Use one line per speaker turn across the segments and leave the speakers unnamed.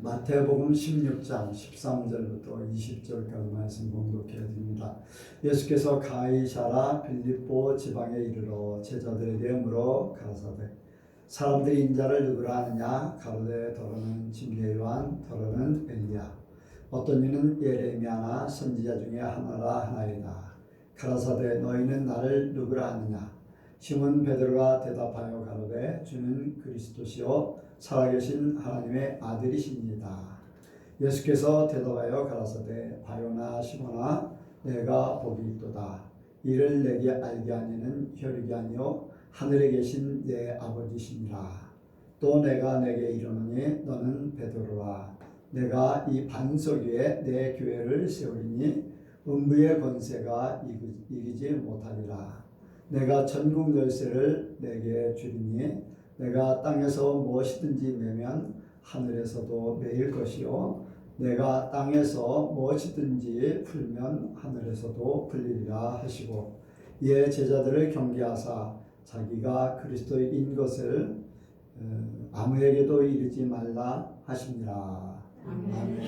마태복음 16장 13절부터 20절까지 말씀 봉독해 드립니다. 예수께서 가이사라 빌립보 지방에 이르러 제자들에게 물어 가라사대 사람들이 인자를 누구라 하느냐 가로되 더러는 진리의 요한 더러는 엘리야 어떤 이는 예레미야나 선지자 중에 하나라 하나이다. 가라사대 너희는 나를 누구라 하느냐 시몬 베드로가 대답하여 가로되 주는 그리스도시요 살아계신 하나님의 아들이십니다. 예수께서 대답하여 가라사대 바요나 시몬아 내가 복이 있도다. 이를 내게 알게 하니는 혈육이 아니요 하늘에 계신 내 아버지시니라. 또 내가 내게 이르노니 너는 베드로라. 내가 이 반석 위에 내 교회를 세우리니 음부의 권세가 이기지 못하리라. 내가 천국 열쇠를 내게 주리니 내가 땅에서 무엇이든지 매면 하늘에서도 매일 것이요 내가 땅에서 무엇이든지 풀면 하늘에서도 풀리리라 하시고 이에 제자들을 경계하사 자기가 그리스도인 것을 아무에게도 이르지 말라 하시니라. 아멘.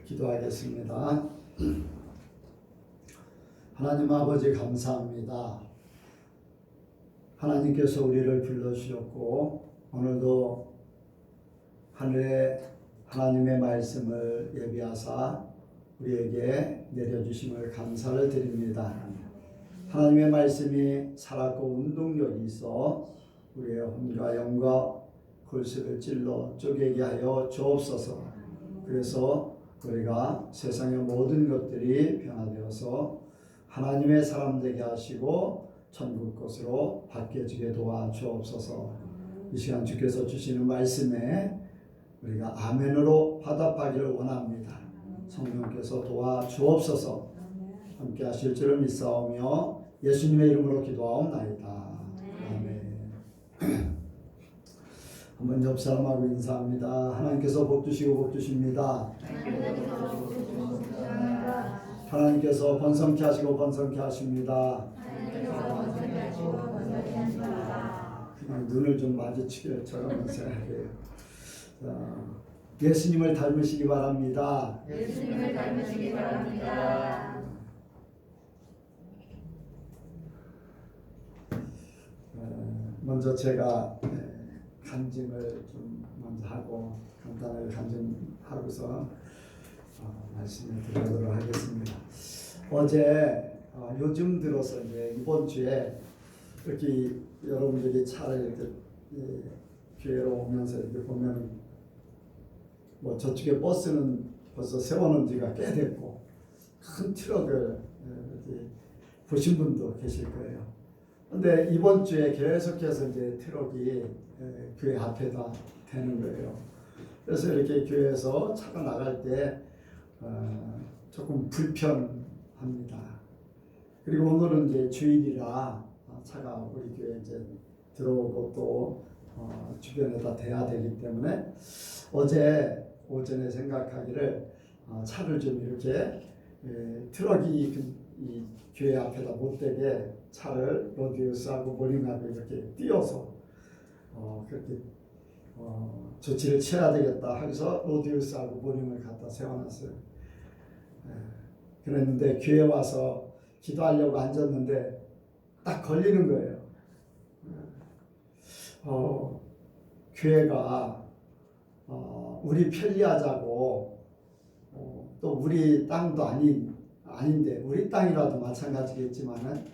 기도하겠습니다. 하나님 아버지 감사합니다. 하나님께서 우리를 불러주셨고 오늘도 하늘에 하나님의 말씀을 예비하사 우리에게 내려주심을 감사를 드립니다. 하나님의 말씀이 살았고 운동력이 있어 우리의 혼과 영과 골수를 찔러 쪼개게 하여 주옵소서. 그래서 우리가 세상의 모든 것들이 변화되어서 하나님의 사람 되게 하시고 천국 것으로 바뀌어지게 도와주옵소서. 이 시간 주께서 주시는 말씀에 우리가 아멘으로 화답하기를 원합니다. 성령께서 도와주옵소서. 함께 하실 줄을 믿사오며 예수님의 이름으로 기도하옵나이다. 아멘. 한번 옆 사람하고 인사합니다. 하나님께서 복 주시고 복 주십니다. 하나님께서 번성케 하시고 번성케 하십니다. 그냥 눈을 좀 마주치게 저런 생각해요. 예수님을 닮으시기 바랍니다.
예수님을 닮으시기 바랍니다.
먼저 제가 간증을 좀 먼저 하고 간단하게 간증하고서 말씀을 드리도록 하겠습니다. 어제 요즘 들어서 이제 이번 주에 이렇게 여러분들이 차를 이렇게 교회로 오면서 이렇게 보면 뭐 저쪽에 버스는 벌써 세워놓은 지가 꽤 됐고 큰 트럭을 보신 분도 계실 거예요. 근데 이번 주에 계속해서 이제 트럭이 교회 앞에다 대는 거예요. 그래서 이렇게 교회에서 차가 나갈 때 조금 불편합니다. 그리고 오늘은 이제 주일이라 차가 우리 교회 이제 들어오고 또 주변에다 대야 되기 때문에 어제 오전에 생각하기를 차를 좀 이렇게 트럭이 이 교회 앞에다 못 대게 차를 로디우스하고 모닝하고 이렇게 띄어서 그렇게 조치를 취해야 되겠다 하면서 로디우스하고 모닝을 갖다 세워놨어요. 그랬는데 교회 와서 기도하려고 앉았는데 딱 걸리는 거예요. 교회가 우리 편리하자고 또 우리 땅도 아닌데 우리 땅이라도 마찬가지겠지만은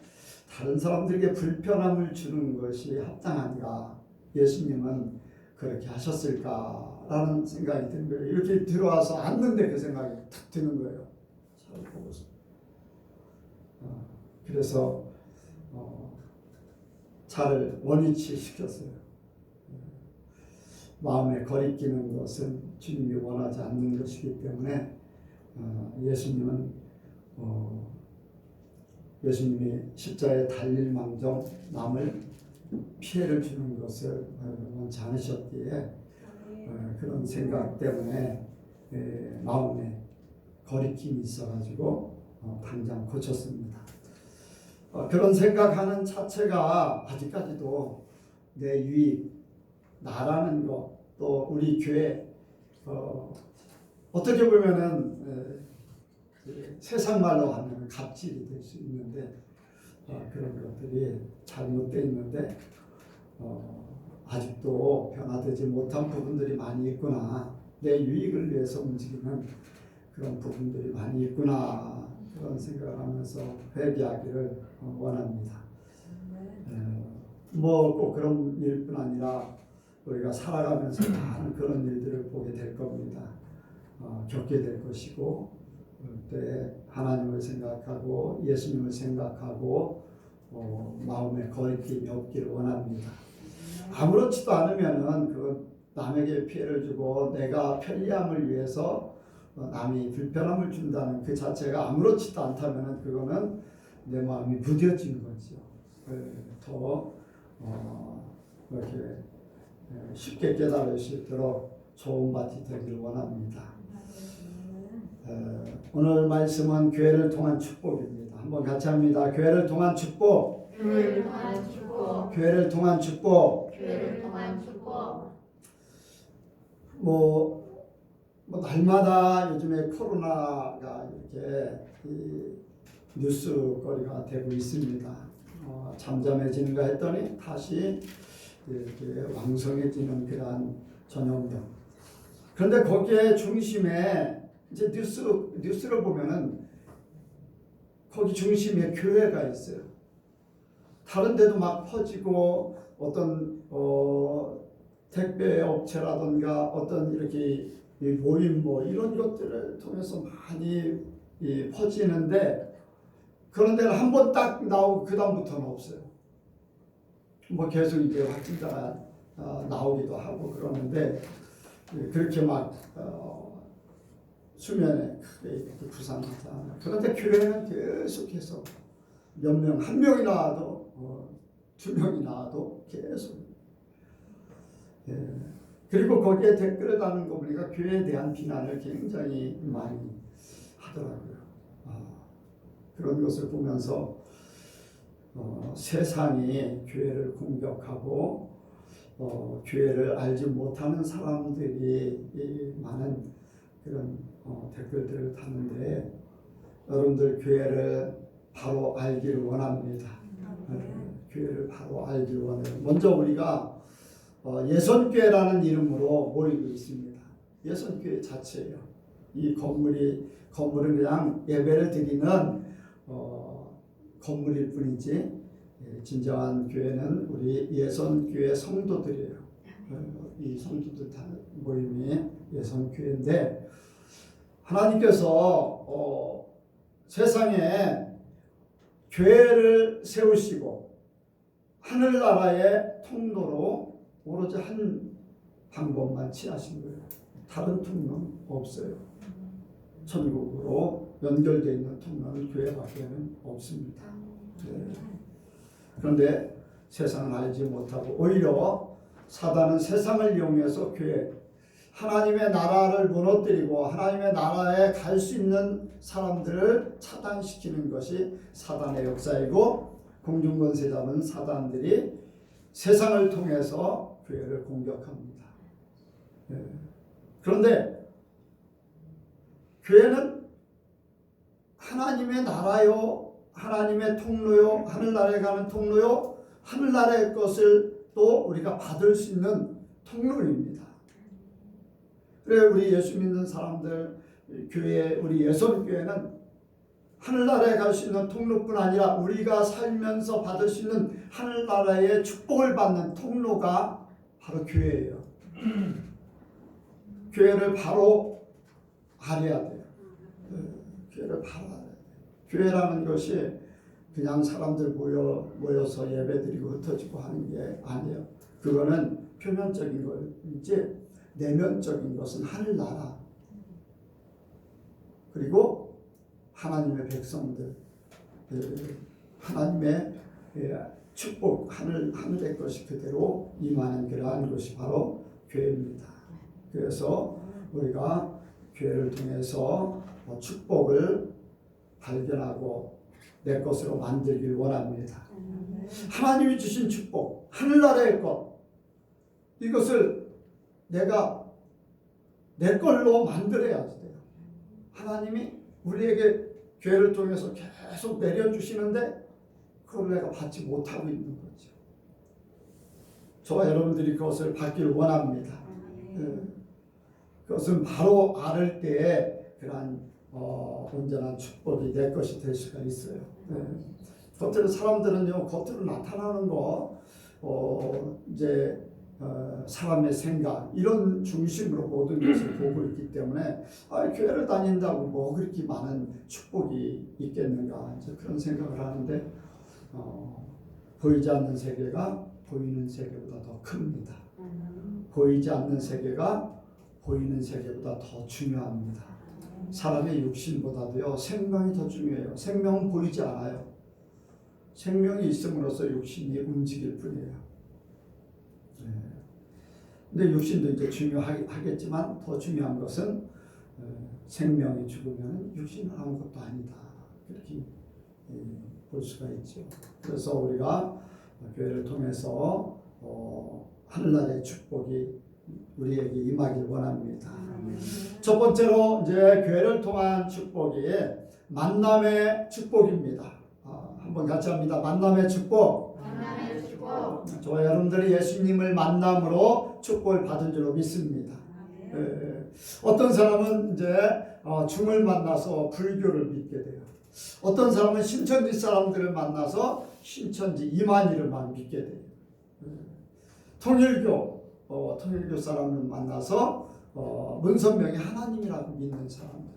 다른 사람들에게 불편함을 주는 것이 합당한가? 예수님은 그렇게 하셨을까라는 생각이 드는 거예요. 이렇게 들어와서 앉는데 그 생각이 탁 드는 거예요. 차를 보고서. 그래서 차를 원위치 시켰어요. 마음에 거리끼는 것은 주님이 원하지 않는 것이기 때문에 예수님이 십자가에 달릴 망정 남을 피해를 주는 것을 원치 않으셨기에 그런 생각 때문에 마음에 거리낌이 있어가지고 당장 고쳤습니다. 그런 생각하는 자체가 아직까지도 내 유익, 나라는 것, 또 우리 교회 어떻게 보면은 세상 말로 하면 갑질이 될 수 있는데 그런 것들이 잘못되어 있는데 아직도 변화되지 못한 부분들이 많이 있구나. 내 유익을 위해서 움직이는 그런 부분들이 많이 있구나. 그런 생각을 하면서 회개하기를 원합니다. 뭐 꼭 그런 일뿐 아니라 우리가 살아가면서 많은 그런 일들을 보게 될 겁니다. 겪게 될 것이고 그때 하나님을 생각하고 예수님을 생각하고 마음에 거리낌이 없기를 원합니다. 아무렇지도 않으면은 그 남에게 피해를 주고 내가 편리함을 위해서 남이 불편함을 준다는 그 자체가 아무렇지도 않다면은 그거는 내 마음이 무뎌진 거죠. 더 이렇게 쉽게 깨달을 수 있도록 좋은 밭이 되기를 원합니다. 오늘 말씀은 교회를 통한 축복입니다. 한번 같이 합니다. 교회를 통한 축복.
교회를 통한 축복.
교회를 통한 축복.
교회를 통한 축복.
뭐 날마다 요즘에 코로나가 이렇게 뉴스거리가 되고 있습니다. 잠잠해지는가 했더니 다시 이렇게 왕성해지는 그러한 전염병. 그런데 거기에 중심에 이제 뉴스를 보면은 거기 중심에 교회가 있어요. 다른 데도 막 퍼지고 어떤 택배 업체라든가 어떤 이렇게 모임 뭐 이런 것들을 통해서 많이 퍼지는데 그런 데는 한 번 딱 나오고 그 다음부터는 없어요. 뭐 계속 이제 확진자가 나오기도 하고 그러는데 그렇게 막 수면에 크게 이렇게 부상하지 않아요. 그런데 교회는 계속해서 몇 명, 한 명이 나와도 두 명이 나와도 계속 그리고 거기에 댓글을 다는 거 보니까 교회에 대한 비난을 굉장히 많이 하더라고요. 그런 것을 보면서 세상이 교회를 공격하고 교회를 알지 못하는 사람들이 많은 그런 댓글들을 다는데 여러분들 교회를 바로 알기를 원합니다. 교회를 바로 알기를 원해요. 먼저 우리가 예선교회라는 이름으로 모이고 있습니다. 예선교회 자체예요. 이 건물은 그냥 예배를 드리는 건물일 뿐이지 진정한 교회는 우리 예선교회 성도들이에요. 이 성도들 모임이 예선교회인데 하나님께서 세상에 교회를 세우시고 하늘나라의 통로로 오로지 한 방법만 취하신 거예요. 다른 통로는 없어요. 천국으로 연결되어 있는 통로는 교회밖에는 없습니다. 그런데 세상은 알지 못하고 오히려 사단은 세상을 이용해서 교회, 하나님의 나라를 무너뜨리고 하나님의 나라에 갈 수 있는 사람들을 차단시키는 것이 사단의 역사이고 공중권세 잡은 사단들이 세상을 통해서 교회를 공격합니다. 그런데 교회는 하나님의 나라요, 하나님의 통로요, 하늘나라에 가는 통로요, 하늘나라의 것을 또 우리가 받을 수 있는 통로입니다. 그래 우리 예수 믿는 사람들 교회, 우리 예선교회는 하늘나라에 갈 수 있는 통로뿐 아니라 우리가 살면서 받을 수 있는 하늘나라의 축복을 받는 통로가 바로 교회예요. 교회를 바로 알아야 돼요. 교회를 바로 알아야 돼요. 교회라는 것이 그냥 사람들 모여서 예배드리고 흩어지고 하는 게 아니에요. 그거는 표면적인 거이지 내면적인 것은 하늘나라 그리고 하나님의 백성들 하나님의 축복 하늘의 것이 그대로 임하는 그러한 것이 바로 교회입니다. 그래서 우리가 교회를 통해서 축복을 발견하고 내 것으로 만들길 원합니다. 하나님이 주신 축복, 하늘나라의 것 이것을 내가 내 걸로 만들어야 돼요. 하나님이 우리에게 교회를 통해서 계속 내려주시는데 그걸 내가 받지 못하고 있는 거죠. 저와 여러분들이 그것을 받기를 원합니다. 그것은 바로 알을 때에 그러한 온전한 축복이 내 것이 될 수가 있어요. 겉으로 사람들은요, 겉으로 나타나는 거, 이제 사람의 생각 이런 중심으로 모든 것을 보고 있기 때문에 교회를 다닌다고 뭐 그렇게 많은 축복이 있겠는가 이제 그런 생각을 하는데 보이지 않는 세계가 보이는 세계보다 더 큽니다. 보이지 않는 세계가 보이는 세계보다 더 중요합니다. 사람의 육신보다도요 생명이 더 중요해요. 생명은 보이지 않아요. 생명이 있음으로써 육신이 움직일 뿐이에요. 근데 육신도 이제 중요하겠지만 더 중요한 것은 생명이 죽으면 육신은 아무것도 아니다. 그렇게 볼 수가 있죠. 그래서 우리가 교회를 통해서 하늘나라의 축복이 우리에게 임하길 원합니다. 첫 번째로 이제 교회를 통한 축복이 만남의 축복입니다. 한번 같이 합니다. 만남의 축복.
만남의 축복.
저와 여러분들이 예수님을 만남으로 축복을 받은 줄로 믿습니다. 어떤 사람은 이제 중을 만나서 불교를 믿게 돼요. 어떤 사람은 신천지 사람들을 만나서 신천지 이만희를만 믿게 돼요. 통일교 사람을 만나서 문선명이 하나님이라고 믿는 사람들.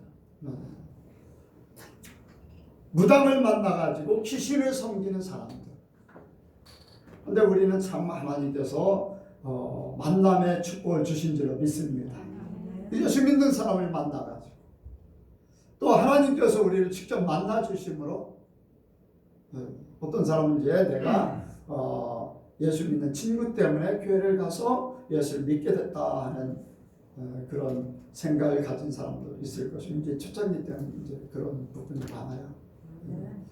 무당을 만나가지고 귀신을 섬기는 사람들. 근데 우리는 참 하나님께서 만남의 축복을 주신 줄로 믿습니다. 예수 믿는 사람을 만나가지고 또 하나님께서 우리를 직접 만나 주심으로 어떤 사람은 이제 내가 예수 믿는 친구 때문에 교회를 가서 예수를 믿게 됐다 하는 그런 생각을 가진 사람도 있을 것이고 이제 초창기 때는 이제 그런 부분이 많아요.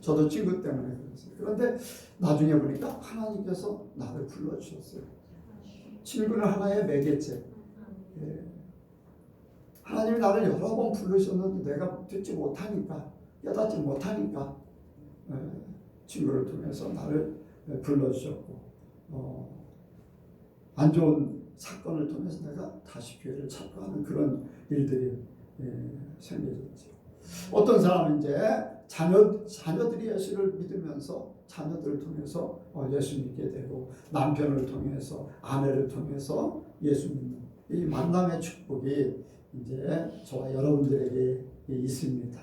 저도 친구 때문에 그랬어요. 그런데 나중에 보니까 하나님께서 나를 불러주셨어요. 친구는 하나의 매개체. 하나님이 나를 여러 번 부르셨는데 내가 듣지 못하니까 깨닫지 못하니까 친구를 통해서 나를 불러주셨고 안 좋은 사건을 통해서 내가 다시 교회를 찾고 하는 그런 일들이 생겨졌죠. 어떤 사람은 이제 자녀들이 예수를 믿으면서 자녀들을 통해서 예수 믿게 되고 남편을 통해서 아내를 통해서 예수 믿는 이 만남의 축복이 이제 저와 여러분들에게 있습니다.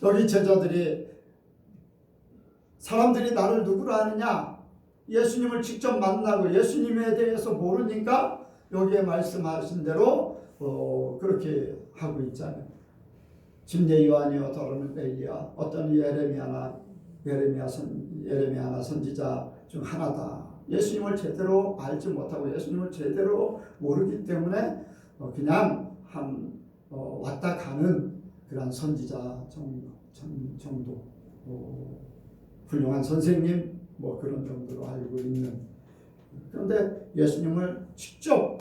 여기 제자들이 사람들이 나를 누구로 아느냐? 예수님을 직접 만나고 예수님에 대해서 모르니까 여기에 말씀하신 대로 그렇게 하고 있잖아요. 침례 요한이요 더러는 엘리야 어떤 예레미야나 선지자 중 하나다. 예수님을 제대로 알지 못하고 예수님을 제대로 모르기 때문에 그냥 왔다 가는 그런 선지자 정도 훌륭한 선생님 뭐 그런 정도로 알고 있는. 그런데 예수님을 직접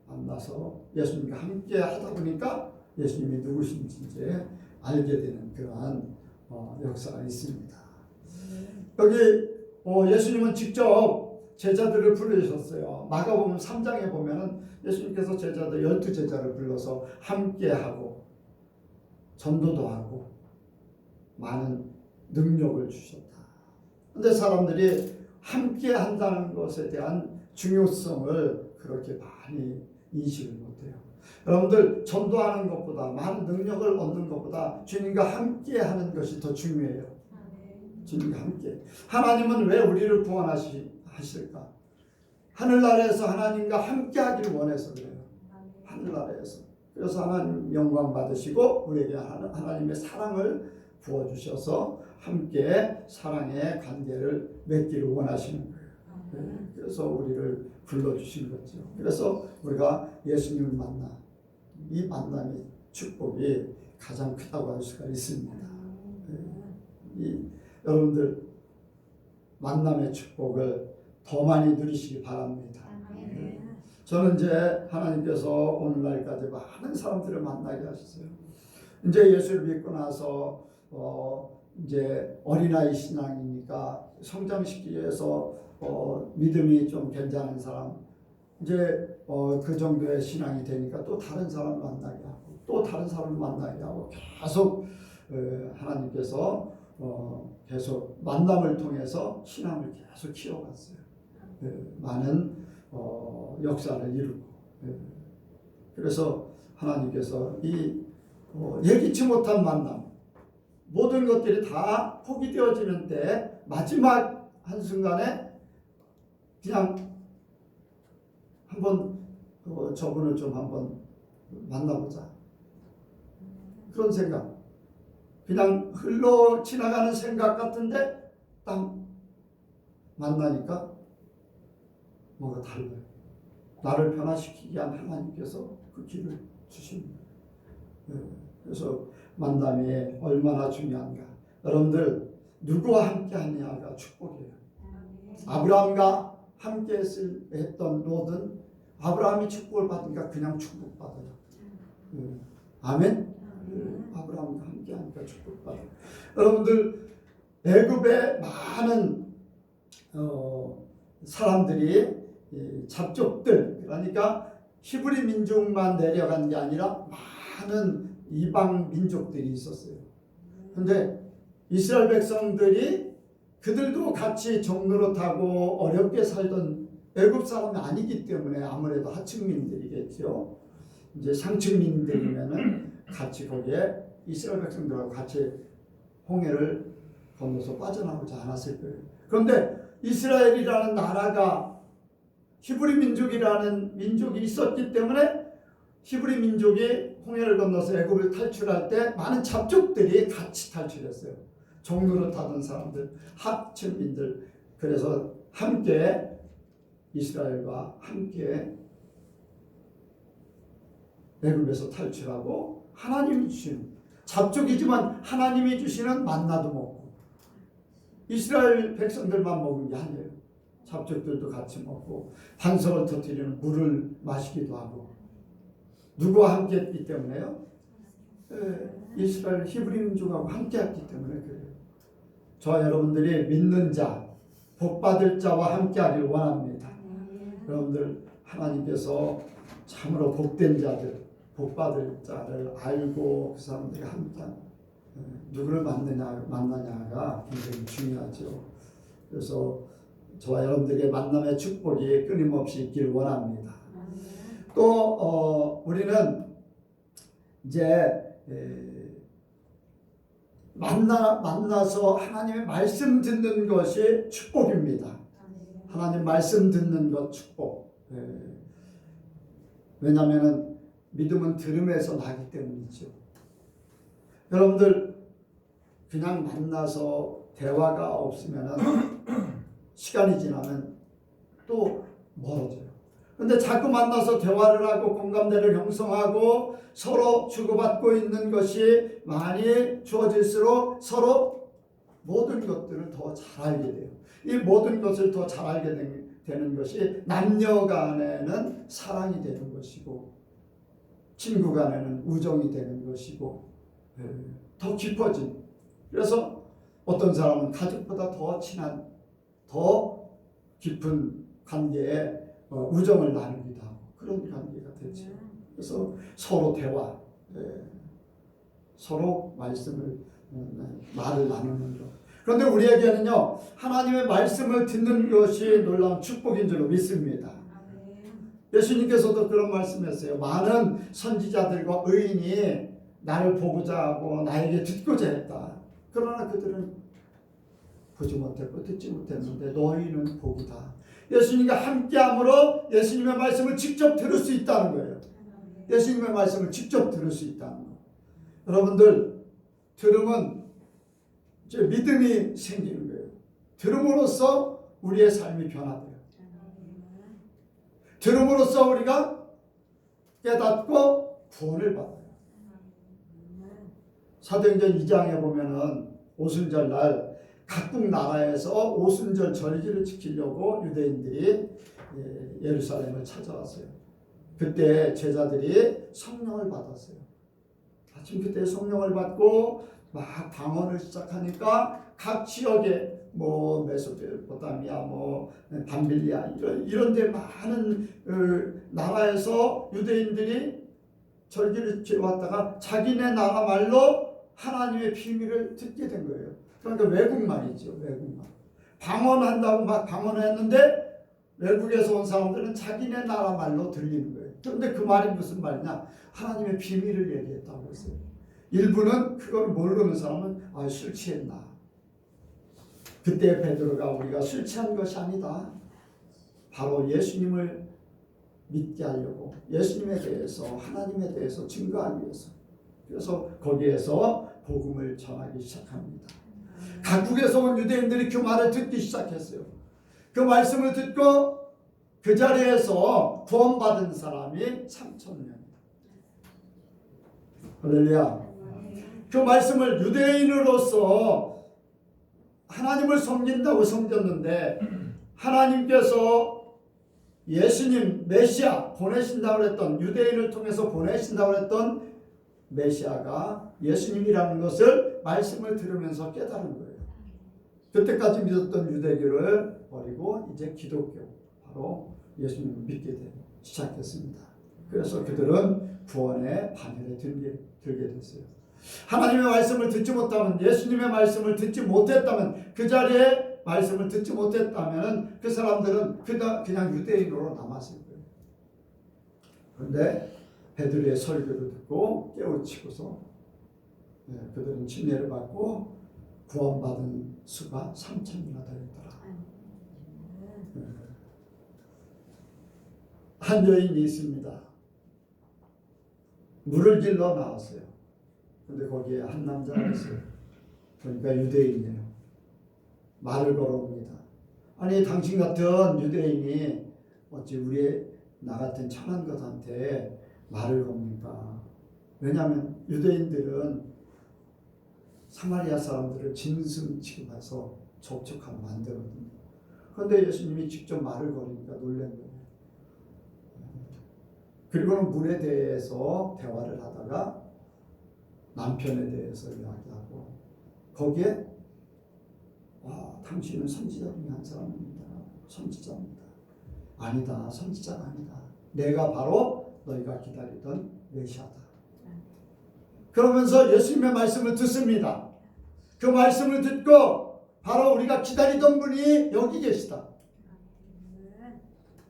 만나서 예수님과 함께 하다 보니까 예수님이 누구신지 이제 알게 되는 그러한 역사가 있습니다. 여기 예수님은 직접 제자들을 부르셨어요. 마가복음 3장에 보면은 예수님께서 12제자를 불러서 함께하고 전도도 하고 많은 능력을 주셨다. 그런데 사람들이 함께 한다는 것에 대한 중요성을 그렇게 많이 인식을 못해요. 여러분들 전도하는 것보다 많은 능력을 얻는 것보다 주님과 함께 하는 것이 더 중요해요. 주님과 함께. 하나님은 왜 우리를 구원하실까? 하늘나라에서 하나님과 함께 하기를 원해서 그래요. 하늘나라에서. 그래서 하나님 영광 받으시고 우리에게 하나님의 사랑을 부어주셔서 함께 사랑의 관계를 맺기를 원하시는 거예요. 그래서 우리를 불러주신 거죠. 그래서 우리가 예수님을 만나 이 만남의 축복이 가장 크다고 할 수가 있습니다. 여러분들 만남의 축복을 더 많이 누리시기 바랍니다. 저는 이제 하나님께서 오늘날까지 많은 사람들을 만나게 하셨어요. 이제 예수를 믿고 나서 이제 어린아이 신앙이니까 성장시키기 위해서 믿음이 좀 괜찮은 사람, 이제 그 정도의 신앙이 되니까 또 다른 사람을 만나게 하고 또 다른 사람을 만나게 하고 계속 하나님께서 계속 만남을 통해서 신앙을 계속 키워갔어요. 많은 역사를 이루고, 그래서 하나님께서 이 예기치 못한 만남, 모든 것들이 다 포기되어지는 때 마지막 한순간에 그냥 한번 저분을 좀 한번 만나보자, 그런 생각, 그냥 흘러 지나가는 생각 같은데 딱 만나니까 뭔가 달라요. 나를 변화시키기 위한 하나님께서 그 길을 주십니다. 그래서 만남이 얼마나 중요한가. 여러분들 누구와 함께 하느냐가 축복이에요. 아브라함과 함께 했던 롯은 아브라함이 축복을 받으니까 그냥 축복받아요. 아멘. 아브라함과 함께 하니까 축복받아요. 여러분들 애굽의 많은 사람들이 잡족들, 그러니까 히브리 민족만 내려간 게 아니라 많은 이방 민족들이 있었어요. 그런데 이스라엘 백성들이 그들도 같이 종노릇하고 어렵게 살던 애굽 사람이 아니기 때문에 아무래도 하층민들이겠죠. 이제 상층민들이면은 같이 거기에 이스라엘 백성들하고 같이 홍해를 건너서 빠져나오지 않았을 거예요. 그런데 이스라엘이라는 나라가 히브리 민족이라는 민족이 있었기 때문에 히브리 민족이 홍해를 건너서 애굽을 탈출할 때 많은 잡족들이 같이 탈출했어요. 종노릇하던 사람들, 하층민들. 그래서 함께 이스라엘과 함께 애굽에서 탈출하고 하나님이 주시는, 잡족이지만 하나님이 주시는 만나도 먹고, 이스라엘 백성들만 먹은 게 아니에요. 잡족들도 같이 먹고 반석을 터뜨리는 물을 마시기도 하고. 누구와 함께 했기 때문에요? 이스라엘 히브리 민족하고 함께 했기 때문에 그래요. 저와 여러분들이 믿는 자, 복받을 자와 함께 하길 원합니다. 여러분들 하나님께서 참으로 복된 자들, 복받을 자를 알고 그 사람들이 함께 누구를 만나냐가 굉장히 중요하죠. 그래서 저와 여러분들의 만남의 축복이 끊임없이 있길 원합니다. 또 우리는 이제 만나서 하나님의 말씀 듣는 것이 축복입니다. 하나님 말씀 듣는 것 축복. 왜냐하면 믿음은 들음에서 나기 때문이죠. 여러분들 그냥 만나서 대화가 없으면 시간이 지나면 또 멀어져요. 근데 자꾸 만나서 대화를 하고 공감대를 형성하고 서로 주고받고 있는 것이 많이 주어질수록 서로 모든 것들을 더 잘 알게 돼요. 이 모든 것을 더 잘 알게 되는 것이 남녀 간에는 사랑이 되는 것이고, 친구 간에는 우정이 되는 것이고, 더 깊어진. 그래서 어떤 사람은 가족보다 더 친한, 더 깊은 관계에 우정을 나누기도 하고 그런 관계가 되죠. 그래서 서로 대화, 서로 말씀을 말을 나누는 것. 그런데 우리에게는요, 하나님의 말씀을 듣는 것이 놀라운 축복인 줄로 믿습니다. 예수님께서도 그런 말씀했어요. 많은 선지자들과 의인이 나를 보고자 하고 나에게 듣고자 했다. 그러나 그들은 보지 못했고 듣지 못했는데 너희는 보구다. 예수님과 함께함으로 예수님의 말씀을 직접 들을 수 있다는 거예요. 예수님의 말씀을 직접 들을 수 있다는 거. 여러분들 들으면 이제 믿음이 생기는 거예요. 들음으로써 우리의 삶이 변화돼요. 들음으로써 우리가 깨닫고 구원을 받아요. 사도행전 2장에 보면은 오순절 날 각국 나라에서 오순절 절기를 지키려고 유대인들이 예루살렘을 찾아왔어요. 그때 제자들이 성령을 받았어요. 마침 그때 성령을 받고 막 방언을 시작하니까 각 지역에 뭐 메소포타미아, 뭐 밤빌리아 이런데 많은 나라에서 유대인들이 절기를 지어왔다가 자기네 나라 말로 하나님의 비밀을 듣게 된 거예요. 그러니까 외국말이죠, 외국말. 방언한다고 막 방언했는데 외국에서 온 사람들은 자기네 나라 말로 들리는 거예요. 그런데 그 말이 무슨 말이냐? 하나님의 비밀을 얘기했다고 했어요. 일부는 그걸 모르는 사람은 술 취했나? 그때 베드로가 우리가 술 취한 것이 아니다. 바로 예수님을 믿게 하려고 예수님에 대해서 하나님에 대해서 증거하기 위해서 그래서 거기에서 복음을 전하기 시작합니다. 각국에서 온 유대인들이 그 말을 듣기 시작했어요. 그 말씀을 듣고 그 자리에서 구원받은 사람이 3,000명. 할렐루야. 그 말씀을 유대인으로서 하나님을 섬긴다고 섬겼는데 하나님께서 예수님 메시아 보내신다고 했던 유대인을 통해서 보내신다고 했던 메시아가 예수님이라는 것을 말씀을 들으면서 깨달은 거예요. 그때까지 믿었던 유대교를 버리고 이제 기독교 바로 예수님을 믿게 시작했습니다. 그래서 그들은 구원의 반열에 들게 됐어요. 하나님의 말씀을 듣지 못하면 예수님의 말씀을 듣지 못했다면 그 자리에 말씀을 듣지 못했다면 그 사람들은 그냥 유대인으로 남았을 거예요. 그런데 베드로의 설교를 듣고 깨우치고서 그들은 침례를 받고 구원받은 수가 3,000이나 되었더라. 한 여인이 있습니다. 물을 길러 나왔어요. 근데 거기에 한 남자가 있어요. 그러니까 유대인이에요. 말을 걸어옵니다. 아니 당신 같은 유대인이 어찌 나 같은 천한 것한테 말을 겁니까? 왜냐하면 유대인들은 사마리아 사람들을 짐승 취급해서 접촉하면 안 되거든요. 그런데 예수님이 직접 말을 걸으니까 놀란 거예요. 그리고는 물에 대해서 대화를 하다가 남편에 대해서 이야기하고 거기에 당신은 선지자 중에 한 사람입니다. 선지자입니다. 아니다. 선지자가 아니다. 내가 바로 너희가 기다리던 메시아다. 그러면서 예수님의 말씀을 듣습니다. 그 말씀을 듣고 바로 우리가 기다리던 분이 여기 계시다.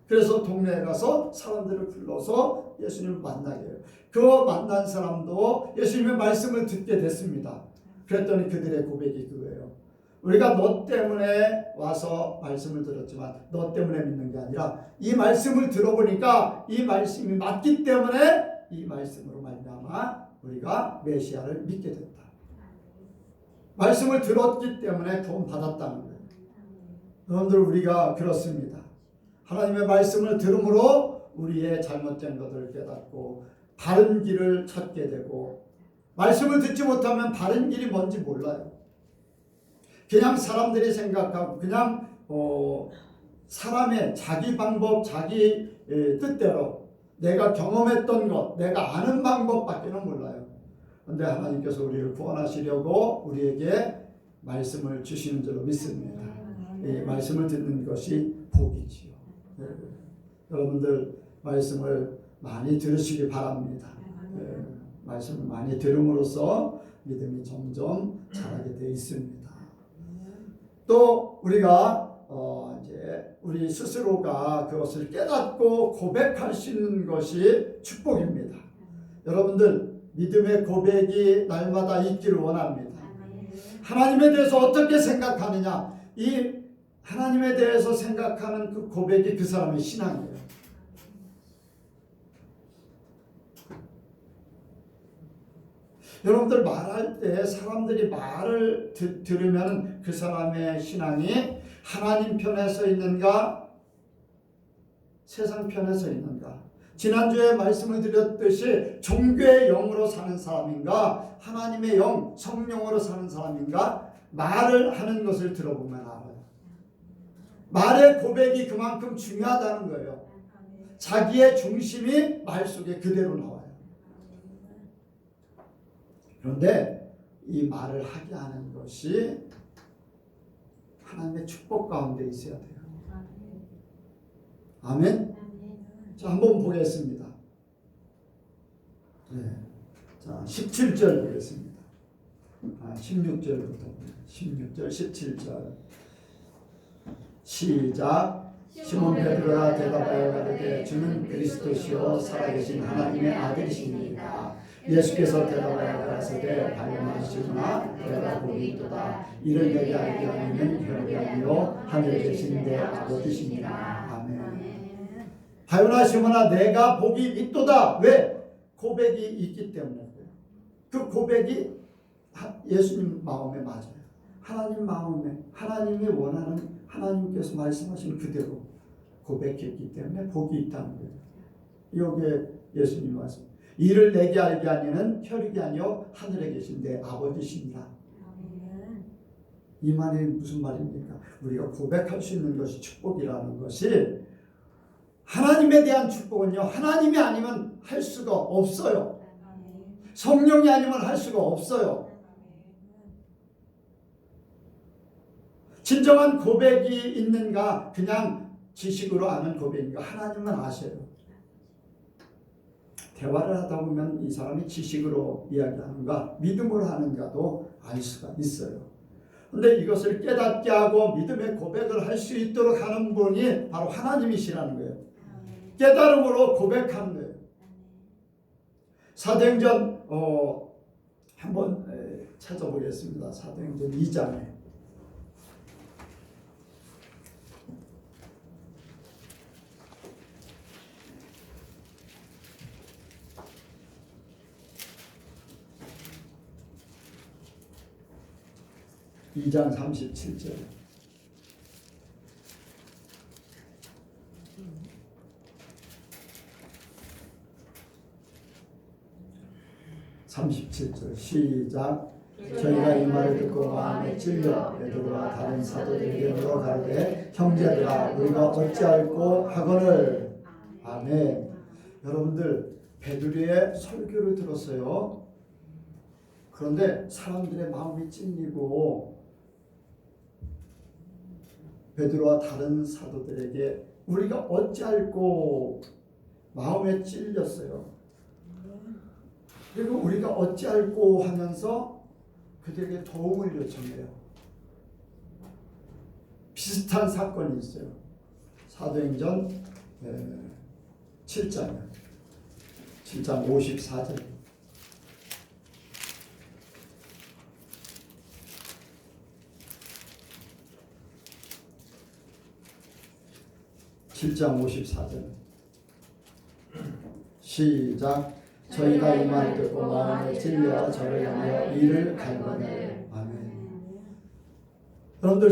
그래서 동네에 가서 사람들을 불러서 예수님을 만나게 해요. 그 만난 사람도 예수님의 말씀을 듣게 됐습니다. 그랬더니 그들의 고백이 그거예요. 우리가 너 때문에 와서 말씀을 들었지만 너 때문에 믿는 게 아니라 이 말씀을 들어보니까 이 말씀이 맞기 때문에 이 말씀으로 말미암아 우리가 메시아를 믿게 됐다. 말씀을 들었기 때문에 구원 받았다는 거예요. 여러분들 우리가 그렇습니다. 하나님의 말씀을 들음으로 우리의 잘못된 것을 깨닫고 바른 길을 찾게 되고 말씀을 듣지 못하면 바른 길이 뭔지 몰라요. 그냥 사람들이 생각하고 그냥 사람의 자기 방법 자기 뜻대로 내가 경험했던 것 내가 아는 방법밖에는 몰라요. 그런데 하나님께서 우리를 구원하시려고 우리에게 말씀을 주시는 줄로 믿습니다. 이 말씀을 듣는 것이 복이지요. 여러분들 말씀을 많이 들으시기 바랍니다. 말씀을 많이 들음으로써 믿음이 점점 자라게 되어 있습니다. 또 우리가 이제 우리 스스로가 그것을 깨닫고 고백할 수 있는 것이 축복입니다. 여러분들 믿음의 고백이 날마다 있기를 원합니다. 하나님에 대해서 어떻게 생각하느냐 이 하나님에 대해서 생각하는 그 고백이 그 사람의 신앙이에요. 여러분들 말할 때 사람들이 말을 들으면 그 사람의 신앙이 하나님 편에 서 있는가 세상 편에 서 있는가 지난주에 말씀을 드렸듯이 종교의 영으로 사는 사람인가 하나님의 영 성령으로 사는 사람인가 말을 하는 것을 들어보면 알아요. 말의 고백이 그만큼 중요하다는 거예요. 자기의 중심이 말 속에 그대로 나와요. 그런데 이 말을 하게 하는 것이 하나님의 축복 가운데 있어야 돼요. 아멘. 자, 한번 보겠습니다. 네. 자, 17절 보겠습니다. 16절부터 16절, 17절 시작. 시몬 베드로가 대답하여 가로되 주는 그리스도시요 살아계신 하나님의 아들이시니이다. 예수께서 대답하여 가라사대 발견하시구나 내가 복이 있도다. 이를 내게 알게 하는 혈이 아니요 하늘에 계신 내 아버지시니라. 아멘. 발견하시구나 내가 복이 있도다. 왜? 고백이 있기 때문에. 그 고백이 예수님 마음에 맞아요. 하나님 마음에 하나님이 원하는 하나님께서 말씀하신 그대로 고백했기 때문에 복이 있다는 거예요. 여기에 예수님 말씀. 이를 내게 알게 하니는 혈육이 아니요 하늘에 계신 내 아버지시니라. 이 말이 무슨 말입니까? 우리가 고백할 수 있는 것이 축복이라는 것이 하나님에 대한 축복은요 하나님이 아니면 할 수가 없어요. 성령이 아니면 할 수가 없어요. 진정한 고백이 있는가 그냥 지식으로 아는 고백인가 하나님만 아셔요. 대화를 하다 보면 이 사람이 지식으로 이야기하는가 믿음으로 하는가도 알 수가 있어요. 그런데 이것을 깨닫게 하고 믿음의 고백을 할 수 있도록 하는 분이 바로 하나님이시라는 거예요. 깨달음으로 고백하는 거예요. 사도행전 한번 찾아보겠습니다. 사도행전 2장에 (2장 37절) (37절) 시작. 저희가 이 말을 듣고 마음에 찔려 베드로와 다른 사도들에게 물어가되 형제들아 우리가 어찌할꼬 하거늘. 아멘. 여러분들 베드로의 설교를 들었어요. 그런데 사람들의 마음이 찔리고 베드로와 다른 사도들에게 우리가 어찌할꼬 마음에 찔렸어요. 그리고 우리가 어찌할꼬 하면서 그들에게 도움을 요청해요. 비슷한 사건이 있어요. 사도행전 7장 54절. (7장 54절) 시작. 저희가 이 말을 듣고 마음에 찔려 저를 향하여 이를 갈거늘. 아멘. 여러분들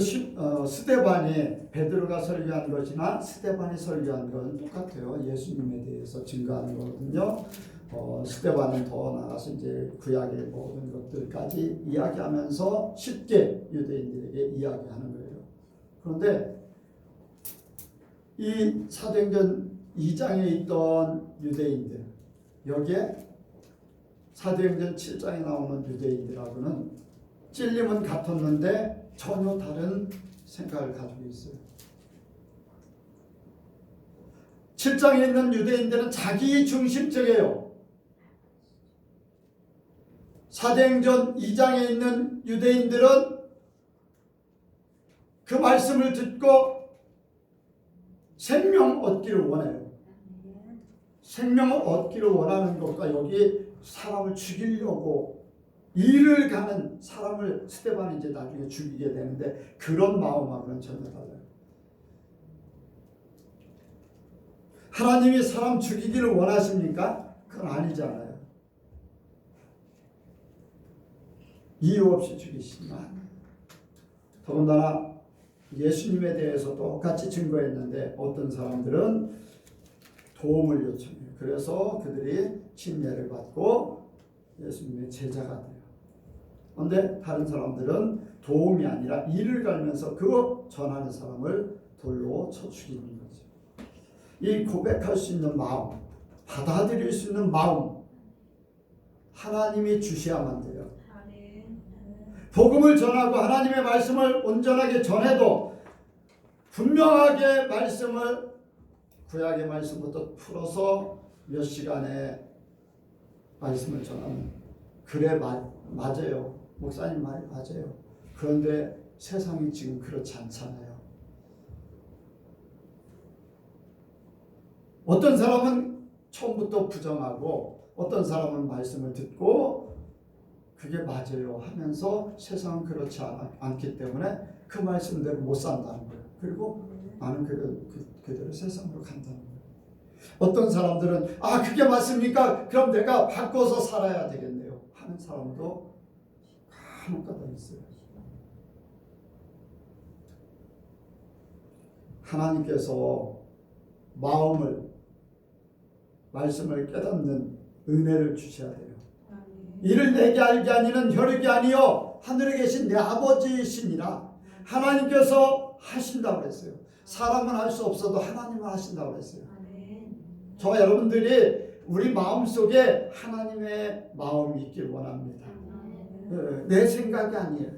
스데반이 베드로가 설교한 것이나 스데반이 설교한 것은 똑같아요. 예수님에 대해서 증거하는 거거든요. 스데반은 더 나아가서 이제 구약의 모든 것들까지 이야기하면서 쉽게 유대인들에게 이야기하는 거예요. 그런데 이 사도행전 2장에 있던 유대인들, 여기에 사도행전 7장에 나오는 유대인들하고는 찔림은 같았는데 전혀 다른 생각을 가지고 있어요. 7장에 있는 유대인들은 자기 중심적이에요. 사도행전 2장에 있는 유대인들은 그 말씀을 듣고 생명 얻기를 원해요. 생명을 얻기를 원하는 것과 여기 사람을 죽이려고 일을 가는 사람을 스데반이 이제 나중에 죽이게 되는데 그런 마음하고는 전혀 달라요. 하나님이 사람 죽이기를 원하십니까? 그건 아니잖아요. 이유 없이 죽이시지만 더군다나 예수님에 대해서 똑같이 증거했는데 어떤 사람들은 도움을 요청해요. 그래서 그들이 침례를 받고 예수님의 제자가 돼요. 그런데 다른 사람들은 도움이 아니라 이를 갈면서 그 전하는 사람을 돌로 쳐 죽이는 거죠. 이 고백할 수 있는 마음, 받아들일 수 있는 마음, 하나님이 주셔야만 돼요. 복음을 전하고 하나님의 말씀을 온전하게 전해도 분명하게 말씀을 구약의 말씀부터 풀어서 몇 시간에 말씀을 전하면 그래 맞아요. 목사님 말이 맞아요. 그런데 세상이 지금 그렇지 않잖아요. 어떤 사람은 처음부터 부정하고 어떤 사람은 말씀을 듣고 그게 맞아요 하면서 세상은 그렇지 않기 때문에 그 말씀대로 못 산다는 거예요. 그리고 나는 그대로 세상으로 간다는 거예요. 어떤 사람들은 그게 맞습니까? 그럼 내가 바꿔서 살아야 되겠네요 하는 사람도 간혹 가다 있어요. 하나님께서 말씀을 깨닫는 은혜를 주셔야 돼요. 이를 내게 알게 하니는 혈육이 아니요 하늘에 계신 내 아버지이시니라. 하나님께서 하신다고 그랬어요. 사람은 할 수 없어도 하나님은 하신다고 그랬어요. 저와 여러분들이 우리 마음속에 하나님의 마음이 있길 원합니다. 내 생각이 아니에요.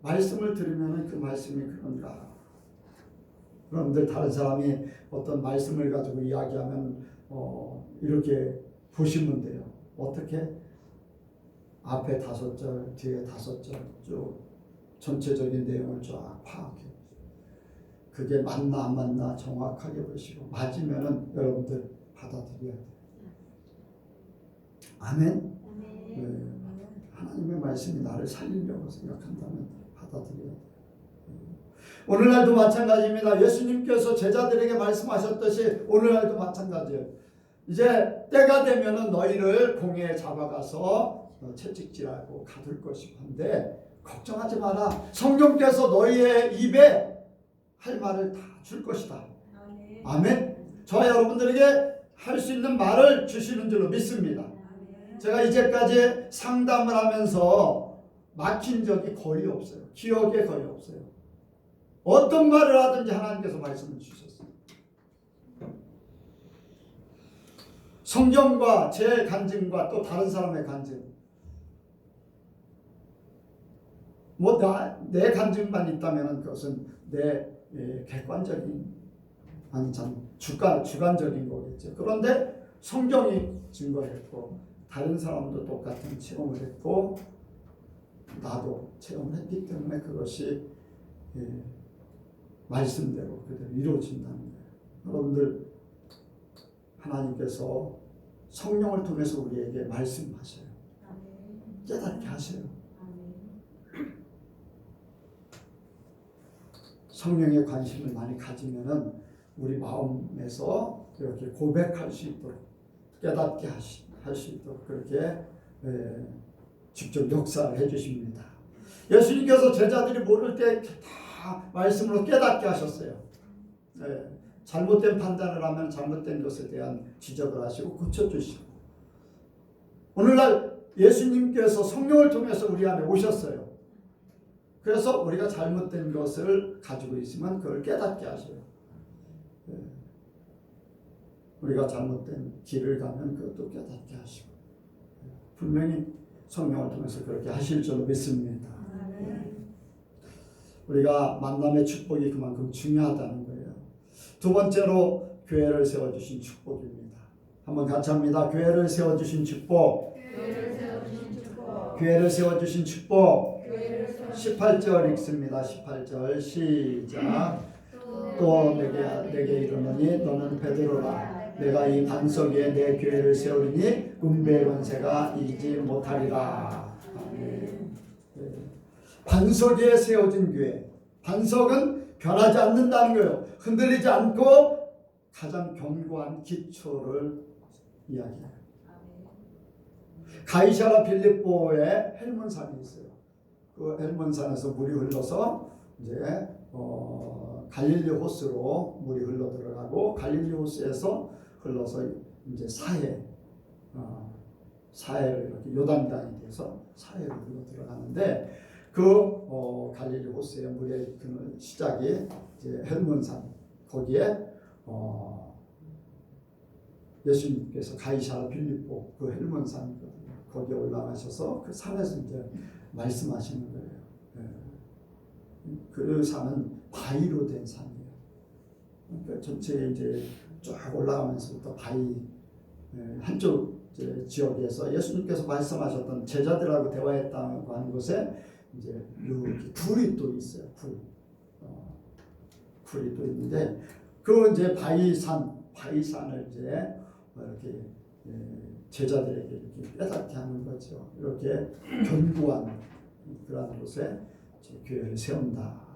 말씀을 들으면 그 말씀이 그런가. 여러분들 다른 사람이 어떤 말씀을 가지고 이야기하면 이렇게 보시면 돼요. 어떻게? 앞에 5절, 뒤에 5절 쭉 전체적인 내용을 쫙 파악해. 그게 맞나 안 맞나 정확하게 보시고 맞으면은 여러분들 받아들여야 돼요. 아멘. 네. 하나님의 말씀이 나를 살리려고 생각한다면 받아들여야 돼요. 오늘날도 마찬가지입니다. 예수님께서 제자들에게 말씀하셨듯이 오늘날도 마찬가지예요. 이제 때가 되면은 너희를 공회에 잡아가서 채찍질하고 가둘 것이고 한데 걱정하지 마라. 성령께서 너희의 입에 할 말을 다 줄 것이다. 아멘. 저와 여러분들에게 할 수 있는 말을 주시는 줄로 믿습니다. 제가 이제까지 상담을 하면서 막힌 적이 거의 없어요. 기억에 거의 없어요. 어떤 말을 하든지 하나님께서 말씀을 주셨어요. 성경과 제 간증과 또 다른 사람의 간증. 내 간증만 있다면 그것은 내 객관적인 아니 참 주관적인 거겠죠. 그런데 성경이 증거했고 다른 사람도 똑같은 체험을 했고 나도 체험을 했기 때문에 그것이 말씀대로 그대로 이루어진다는 거예요. 여러분들 하나님께서 성령을 통해서 우리에게 말씀하셔요. 깨닫게 하세요. 성령의 관심을 많이 가지면은 우리 마음에서 이렇게 고백할 수 있도록 깨닫게 할 수 있도록 그렇게 직접 역사를 해주십니다. 예수님께서 제자들이 모를 때 다 말씀으로 깨닫게 하셨어요. 잘못된 판단을 하면 잘못된 것에 대한 지적을 하시고 고쳐주시고 오늘날 예수님께서 성령을 통해서 우리 안에 오셨어요. 그래서 우리가 잘못된 것을 가지고 있으면 그걸 깨닫게 하셔요. 우리가 잘못된 길을 가면 그것도 깨닫게 하시고 분명히 성령을 통해서 그렇게 하실 줄로 믿습니다. 우리가 만남의 축복이 그만큼 중요하다는 거예요. 두 번째로 교회를 세워주신 축복입니다. 한번 같이 합니다. 교회를 세워주신 축복. 교회를 세워주신 축복. 18절 읽습니다. 18절 시작. 또 내게 이르노니 너는 베드로라. 내가 이 반석 위에 내 교회를 세우리니 은배의 권세가 이기지 못하리라. 아멘. 반석 위에 세워진 교회. 반석은 변하지 않는다는 거예요. 흔들리지 않고 가장 견고한 기초를 이야기해요. 가이사라 빌립보에 헬몬산이 있어요. 그 헬몬산에서 물이 흘러서 이제 갈릴리 호수로 물이 흘러 들어가고 갈릴리 호수에서 흘러서 이제 사해를 이렇게 요단강이 돼서 사해로 흘러 들어가는데 그 갈릴리 호수의 물의 그 시작이 이제 헬몬산 거기에 예수님께서 가이사라 빌립보 그 헬몬 산이거든요. 거기에 올라가셔서 그 산에서 이제 말씀하시는 거예요. 그 산은 바위로 된 산이에요. 그러니까 전체에 이제 쫙 올라가면서부터 바위 한쪽 지역에서 예수님께서 말씀하셨던 제자들하고 대화했다고 하는 곳에 이제 이렇게 굴이 또 있어요. 굴이 또 있는데 그 이제 바위산을 이제 이렇게 제자들에게 이렇게 깨닫게 하는 거죠. 이렇게 견고한 그런 곳에 교회를 세운다.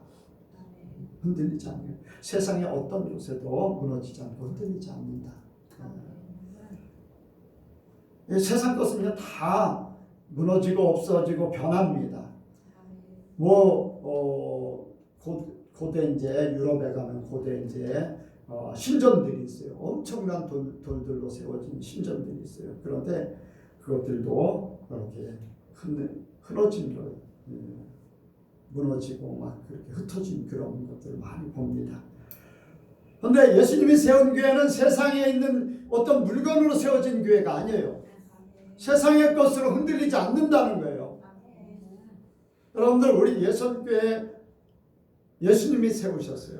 흔들리지 않는 세상의 어떤 곳에도 무너지지 않고 흔들리지 않는다. 세상 것은요 다 무너지고 없어지고 변합니다. 고대 이제 유럽에 가면 고대 이제 신전들이 있어요. 엄청난 돌들로 세워진 신전들이 있어요. 그런데 그것들도 이렇게 흐느진 무너지고 막 그렇게 흩어진 그런 것들을 많이 봅니다. 그런데 예수님이 세운 교회는 세상에 있는 어떤 물건으로 세워진 교회가 아니에요. 세상의 것으로 흔들리지 않는다는 거예요. 여러분들 우리 예선교회 예수님이 세우셨어요.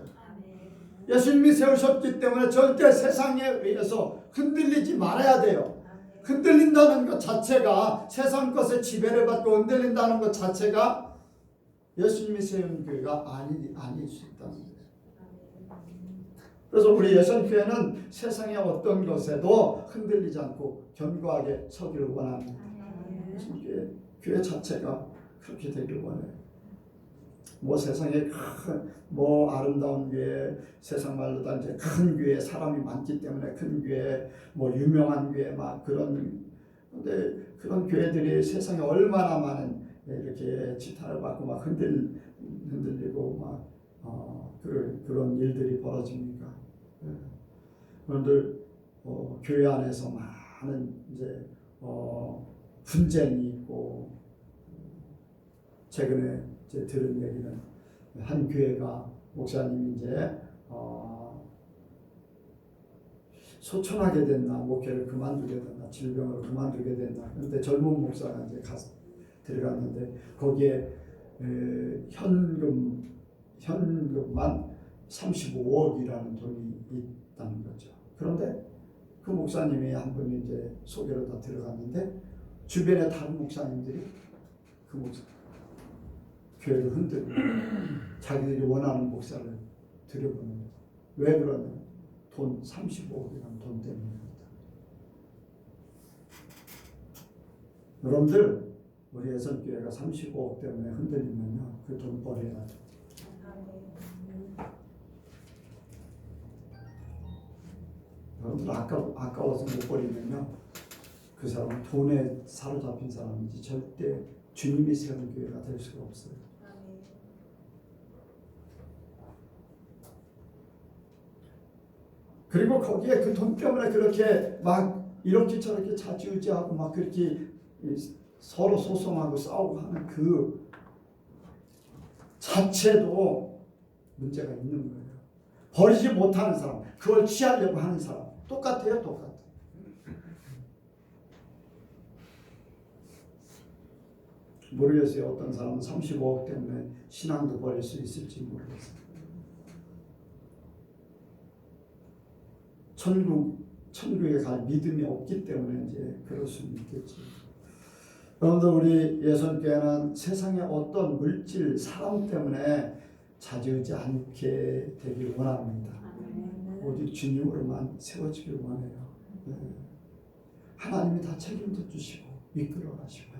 예수님이 세우셨기 때문에 절대 세상에 의해서 흔들리지 말아야 돼요. 흔들린다는 것 자체가 세상 것에 지배를 받고 흔들린다는 것 자체가 예수님이 세운 교회가 아닐 수 있다는 거예요. 그래서 우리 예선교회는 세상의 어떤 것에도 흔들리지 않고 견고하게 서기를 원합니다. 교회 자체가 그렇게 되길 원해요. 세상에 큰 아름다운 교회, 세상 말로 다 이제 큰 교회, 사람이 많기 때문에 큰 교회, 유명한 교회 근데 그런 교회들이 세상에 얼마나 많은 이렇게 지탄을 받고 막 흔들리고 그런 일들이 벌어집니까? 여러분들 교회 안에서 많은 이제 분쟁이 있고 최근에 이제 들은 얘기는 한 교회가 목사님이 이제 소천하게 됐나 목회를 그만두게 됐나 질병으로 그만두게 됐나 그런데 젊은 목사가 이제 가서 들어갔는데 거기에 현금만 35억이라는 돈이 있다는 거죠. 그런데 그 목사님이 한 분이 이제 소개로 다 들어갔는데 주변에 다른 목사님들이 그 교회를 흔들고 자기들이 원하는 목사를 들여보는 거죠. 왜 그러냐? 돈 35억이라는 돈 때문입니다. 여러분들 우리 예선교회가 35억 때문에 흔들리면요 그 돈 버려야 돼요. 여러분들 아까워서 못 버리면요 그 사람은 돈에 사로잡힌 사람이지 절대 주님이 세운 교회가 될 수가 없어요. 그리고 거기에 그 돈 때문에 그렇게 막 이렇게 저렇게 좌지우지하고 막 그렇게 서로 소송하고 싸우고 하는 그 자체도 문제가 있는 거예요. 버리지 못하는 사람, 그걸 취하려고 하는 사람 똑같아요, 똑같아. 모르겠어요. 어떤 사람은 35억 때문에 신앙도 버릴 수 있을지 모르겠어요. 천국에 갈 믿음이 없기 때문에 이제 그럴 수는 있겠지. 여러분들 우리 예선교회는 세상의 어떤 물질, 사람 때문에 좌지우지 않게 되길 원합니다. 오직 주님으로만 세워지길 원해요. 하나님이 다 책임져 주시고 이끌어 가시고.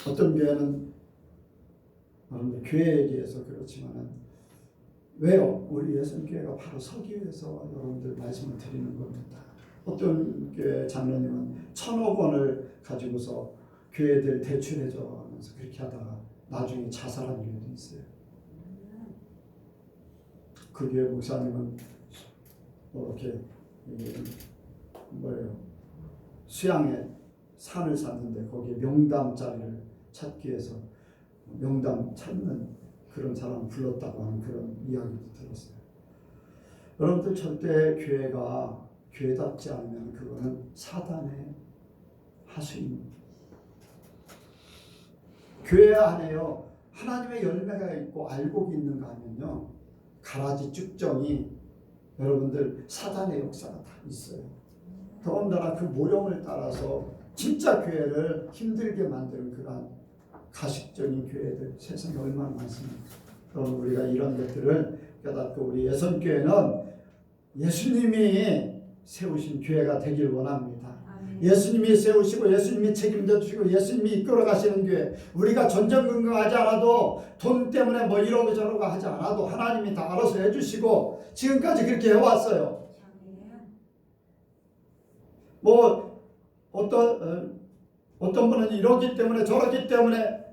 어떤 교회는 여러분들 교회 얘기해서 그렇지만은 왜요? 우리 예선교회가 바로 서기 위해서 여러분들 말씀을 드리는 겁니다. 어떤 교회 장로님은 1,000억 원을 가지고서 교회들 대출해줘 하면서 그렇게 하다가 나중에 자살한 교회도 있어요. 그 교회 목사님은 이렇게 수양에 산을 샀는데 거기에 명당 자리를 찾기 위해서 명당 찾는 그런 사람 불렀다고 하는 그런 이야기도 들었어요. 여러분들 절대 교회가 교회답지 않으면 그거는 사단의 하수입니다. 교회 안에요 하나님의 열매가 있고 알곡이 있는가 하면요 가라지 쭉정이 여러분들 사단의 역사가 다 있어요. 더군다나 그 모형을 따라서 진짜 교회를 힘들게 만드는 그러한 가식적인 교회들 세상에 얼마나 많습니까? 그럼 우리가 이런 것들을 깨닫고 우리 예선교회는 예수님이 세우신 교회가 되길 원합니다. 예수님이 세우시고 예수님이 책임져 주시고 예수님이 이끌어 가시는 교회, 우리가 전전긍긍하지 않아도 돈 때문에 뭐 이러고 저러고 하지 않아도 하나님이 다 알아서 해주시고 지금까지 그렇게 해왔어요. 뭐 어떤 분은 이러기 때문에 저러기 때문에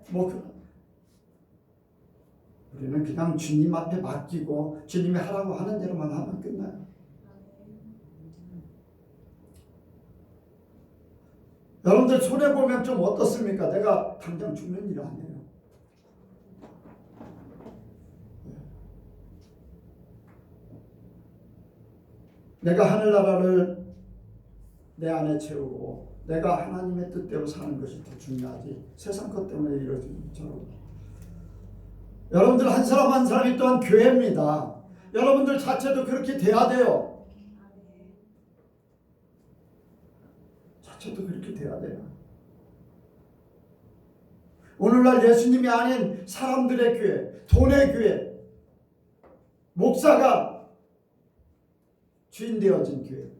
우리는 그냥 주님 앞에 맡기고 주님이 하라고 하는 대로만 하면 끝나요. 여러분들 손해보면 좀 어떻습니까? 내가 당장 죽는 일 아니에요. 내가 하늘나라를 내 안에 채우고 내가 하나님의 뜻대로 사는 것이 더 중요하지 세상 것 때문에 이러지 저러고. 여러분들 한 사람 한 사람이 또한 교회입니다. 여러분들 자체도 그렇게 돼야 돼요. 자체도 그렇게 돼야 돼요. 오늘날 예수님이 아닌 사람들의 교회, 돈의 교회, 목사가 주인 되어진 교회.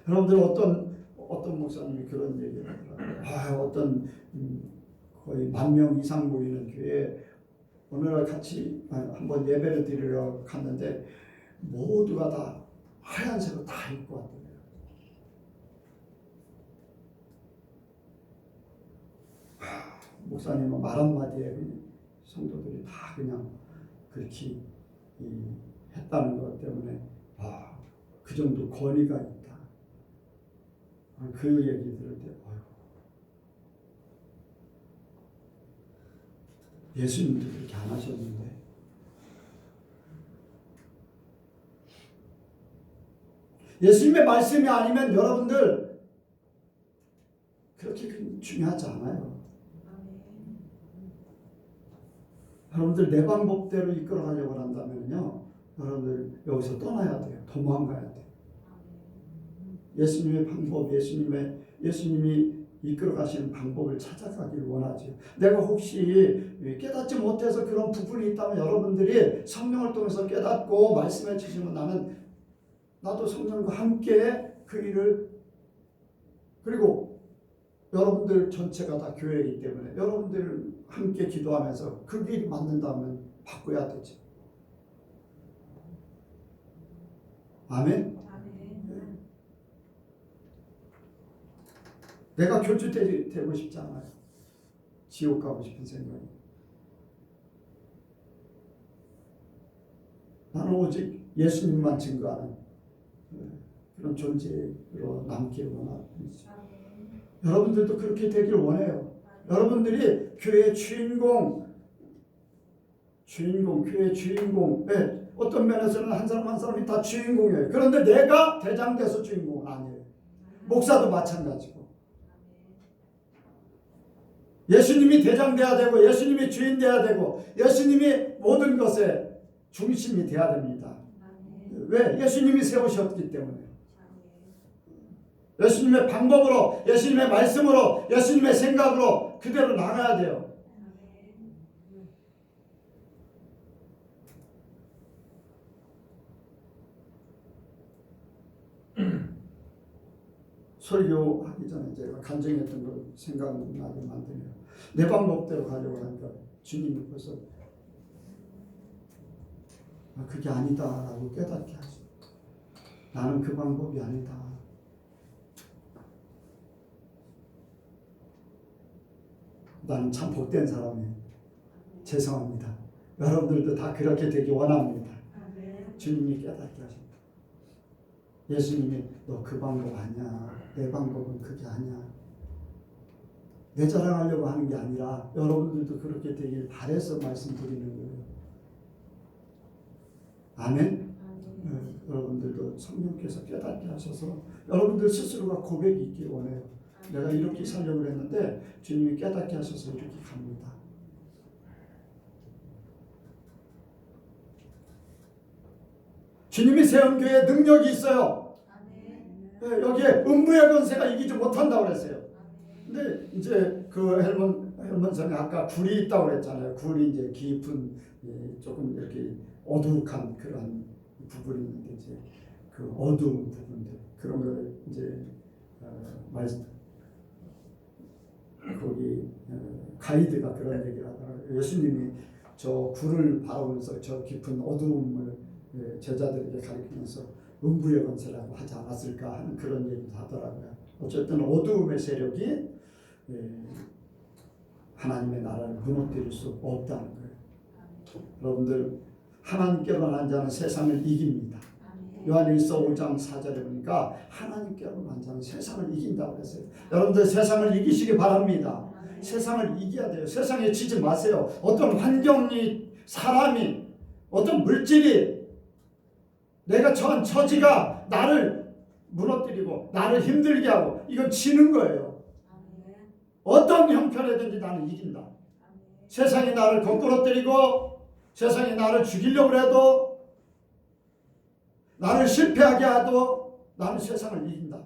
여러분들 어떤 목사님이 그런 얘기를 하더라고요. 어떤 거의 10,000명 이상 모이는 교회 오늘날 같이 한번 예배를 드리러 갔는데 모두가 다 하얀색을 다 입고 왔더래요. 목사님은 말 한마디에 성도들이 다 그냥 그렇게 했다는 것 때문에 그 정도 권위가 있다. 그 얘기 들을 때 예수님도 그렇게 안 하셨는데 예수님의 말씀이 아니면 여러분들 그렇게 중요하지 않아요. 여러분들 내 방법대로 이끌어가려고 한다면요 여러분들 여기서 떠나야 돼요. 도망가야 돼요. 예수님의 방법, 예수님이 이끌어 가시는 방법을 찾아가길 원하죠. 내가 혹시 깨닫지 못해서 그런 부분이 있다면 여러분들이 성령을 통해서 깨닫고 말씀해 주시면 나도 성령과 함께 그 일을 그리고 여러분들 전체가 다 교회이기 때문에 여러분들 함께 기도하면서 그 길이 맞는다면 바꿔야 되죠. 아멘. 내가 교주되고 싶지 않아요. 지옥 가고 싶은 생각이. 나는 오직 예수님만 증거하는 그런 존재로 남길 원합니다. 여러분들도 그렇게 되길 원해요. 여러분들이 교회의 주인공, 교회의 주인공. 어떤 면에서는 한 사람 한 사람이 다 주인공이에요. 그런데 내가 대장돼서 주인공은 아니에요. 목사도 마찬가지고. 예수님이 대장돼야 되고 예수님이 주인 돼야 되고 예수님이 모든 것의 중심이 돼야 됩니다. 왜? 예수님이 세우셨기 때문에. 예수님의 방법으로, 예수님의 말씀으로, 예수님의 생각으로 그대로 나가야 돼요. 설교하기 전에 제가 간증했던 걸 생각나게 만드네요. 내 방법대로 가려고 하니까 주님이 벌써 그게 아니다라고 깨닫게 하죠. 나는 그 방법이 아니다. 나는 참 복된 사람이에요. 죄송합니다. 여러분들도 다 그렇게 되기 원합니다. 주님이 깨닫게 하십니다. 예수님이 너 그 방법 아니야. 내 방법은 그게 아니야. 내 자랑하려고 하는 게 아니라 여러분들도 그렇게 되길 바라서 말씀드리는 거예요. 아멘? 여러분들도 성령께서 깨닫게 하셔서 여러분들 스스로가 고백이 있길 원해요. 내가 이렇게 살려고 했는데 주님이 깨닫게 하셔서 이렇게 갑니다. 주님이 세운 교회에 능력이 있어요. 여기에 음부의 권세가 이기지 못한다고 그랬어요. 근데 이제 그 헬몬성에 아까 굴이 있다고 그랬잖아요. 굴이 이제 깊은 조금 이렇게 어두욱한 그런 부분이 있는데 이제 그 어두운 부분들 그런 걸 이제 말씀 거기 가이드가 그런 얘기를 하더라고요. 예수님이 저 굴을 바라보면서 저 깊은 어두움을 제자들에게 가리키면서 음부의 권세라고 하지 않았을까 하는 그런 얘기도 하더라고요. 어쨌든 어두움의 세력이 하나님의 나라를 무너뜨릴 수 없다는 거예요. 여러분들 하나님께로 난 자는 세상을 이깁니다. 요한일서 5장 4절에 보니까 하나님께로 난 자는 세상을 이긴다고 했어요. 여러분들 세상을 이기시기 바랍니다. 세상을 이겨야 돼요. 세상에 지지 마세요. 어떤 환경이 사람이 어떤 물질이 내가 처한 처지가 나를 무너뜨리고 나를 힘들게 하고 이건 지는 거예요. 어떤 형편이든지 나는 이긴다. 세상이 나를 거꾸로 때리고 세상이 나를 죽이려고 해도 나를 실패하게 하도 나는 세상을 이긴다.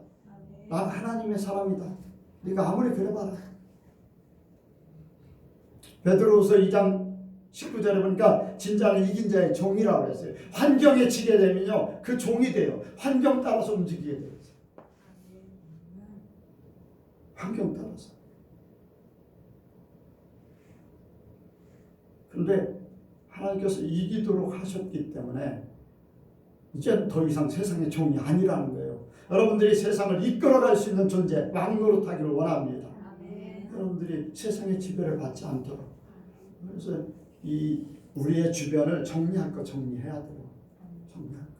나는 하나님의 사람이다. 네가 아무리 그래봐라. 베드로후서 2장 19절에 보니까 진자는 이긴 자의 종이라고 했어요. 환경에 지게 되면요 그 종이 돼요. 환경 따라서 움직이게 돼요. 환경 따라서. 그런데 하나님께서 이기도록 하셨기 때문에 이제 더 이상 세상의 종이 아니라는 거예요. 여러분들이 세상을 이끌어갈 수 있는 존재, 왕노릇하기를 원합니다. 여러분들이 세상의 지배를 받지 않도록. 그래서 이 우리의 주변을 정리할 거 정리해야 돼요. 정리할 거.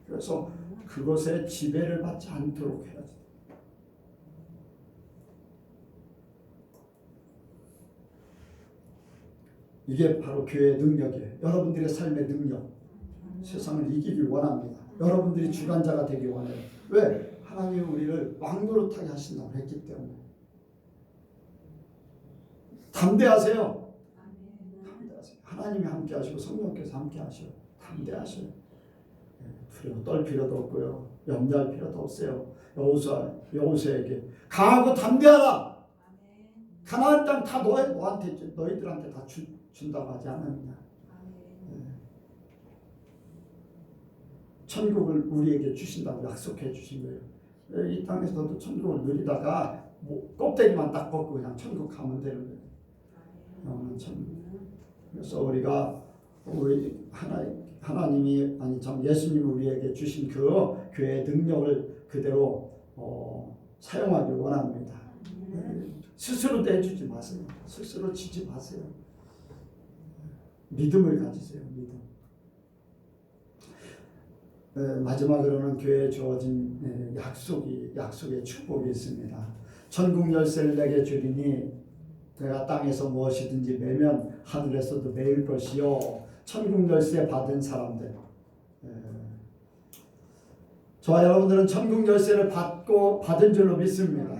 그래서 그것에 지배를 받지 않도록 해야지. 이게 바로 교회의 능력이에요. 여러분들의 삶의 능력. 세상을 이기길 원합니다. 여러분들이 주관자가 되길 원해요. 왜? 하나님이 우리를 왕노릇하게 하신다고 했기 때문에. 담대하세요. 담대하세요. 하나님이 함께 하시고 성령께서 함께 하셔요. 담대하셔요. 떨 필요도 없고요. 염려할 필요도 없어요. 여호수아에게 강하고 담대하라. 가나안 땅 다 너희들한테 다 준다고 하지 않았느냐. 천국을 우리에게 주신다고 약속해 주신 거예요. 이 땅에서도 천국을 누리다가 껍데기만 딱 벗고 그냥 천국 가면 되는 거예요. 영원한 천국. 그래서 우리가 하나님이 아니 참 예수님이 우리에게 주신 그 교회의 능력을 그대로 사용하길 원합니다. 스스로 내주지 마세요. 스스로 지지 마세요. 믿음을 가지세요. 믿음. 마지막으로는 교회에 주어진 약속의 축복이 있습니다. 천국 열쇠를 내게 주리니 내가 땅에서 무엇이든지 매면 하늘에서도 매일 것이요. 천국 열쇠 받은 사람들. 저와 여러분들은 천국 열쇠를 받은 줄로 믿습니다.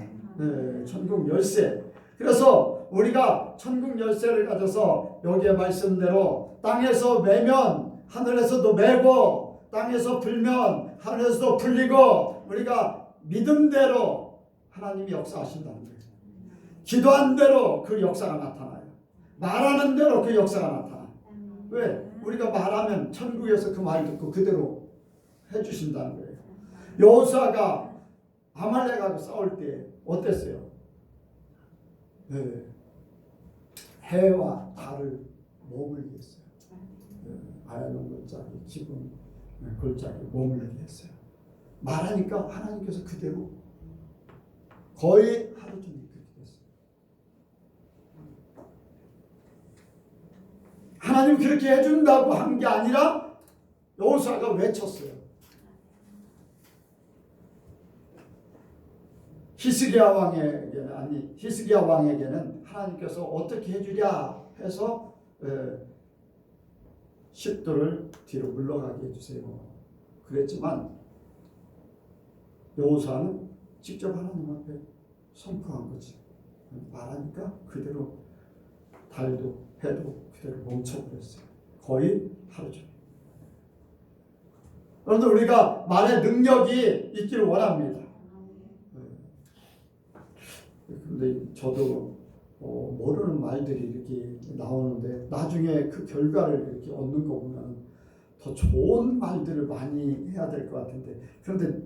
천국 열쇠. 그래서 우리가 천국 열쇠를 가져서 여기에 말씀대로 땅에서 매면 하늘에서도 매고 땅에서 불면 하늘에서도 풀리고 우리가 믿음대로 하나님이 역사하신다는 거예요. 기도한 대로 그 역사가 나타나요. 말하는 대로 그 역사가 나타나요. 왜? 우리가 말하면 천국에서 그 말 듣고 그대로 해주신다는 거예요. 여호수아가 아말렉하고 싸울 때 어땠어요? 해와 달을 머물게 했어요. 아야론 골짜기, 지금 골짜기 머물게 했어요. 말하니까 하나님께서 그대로 거의 하루 종일 그렇게 됐어요. 하나님 그렇게 해준다고 한 게 아니라 여호수아가 외쳤어요. 히스기야 왕에게는 하나님께서 어떻게 해주랴 해서 십도를 뒤로 물러가게 해주세요. 그랬지만 여호수아는 직접 하나님 앞에 선포한 거지. 말하니까 그대로 달도 해도 그대로 멈춰버렸어요. 거의 하루 종일. 여러분들 우리가 말의 능력이 있기를 원합니다. 근데 저도 모르는 말들이 이렇게 나오는데 나중에 그 결과를 이렇게 얻는 거 보면 더 좋은 말들을 많이 해야 될 것 같은데, 그런데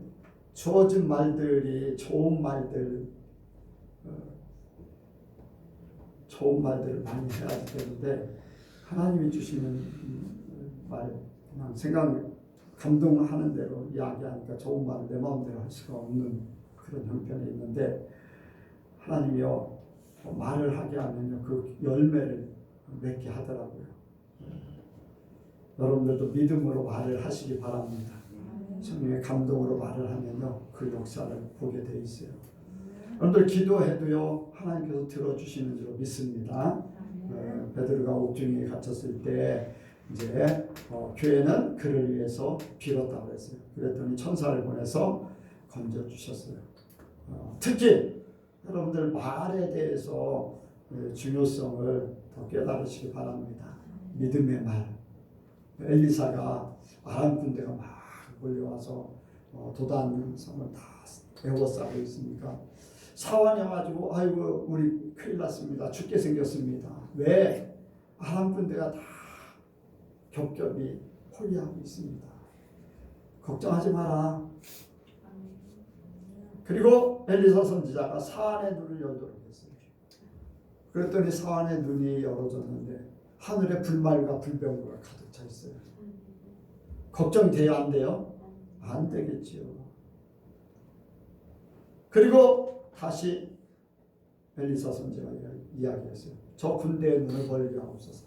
주어진 말들이 좋은 말들을 많이 해야 되는데 하나님이 주시는 말 그냥 감동하는 대로 이야기하니까 좋은 말을 내 마음대로 할 수가 없는 그런 형편에 있는데, 하나님이요 말을 하게 하면요 그 열매를 맺게 하더라고요. 여러분들도 믿음으로 말을 하시기 바랍니다. 성령의 감동으로 말을 하면요 그 역사를 보게 돼 있어요. 여러분들 기도해도요 하나님께서 들어주시는 줄 믿습니다. 베드로가 옥중에 갇혔을 때 이제 교회는 그를 위해서 빌었다고 했어요. 그랬더니 천사를 보내서 건져 주셨어요. 특히 여러분들 말에 대해서 중요성을 더 깨달으시기 바랍니다. 믿음의 말. 엘리사가 아람 군대가 막 몰려와서 도단 성을 다 에워싸고 있으니까 사환이 와가지고 아이고 우리 큰일 났습니다. 죽게 생겼습니다. 왜? 아람 군대가 다 겹겹이 포위하고 있습니다. 걱정하지 마라. 그리고 엘리사 선지자가 사안의 눈을 열도록 했어요. 그랬더니 사안의 눈이 열어졌는데 하늘에 불말과 불병거가 가득 차 있어요. 걱정이 돼야 안 돼요? 안 되겠지요. 그리고 다시 엘리사 선지자가 이야기했어요. 저 군대의 눈을 벌게 하옵소서.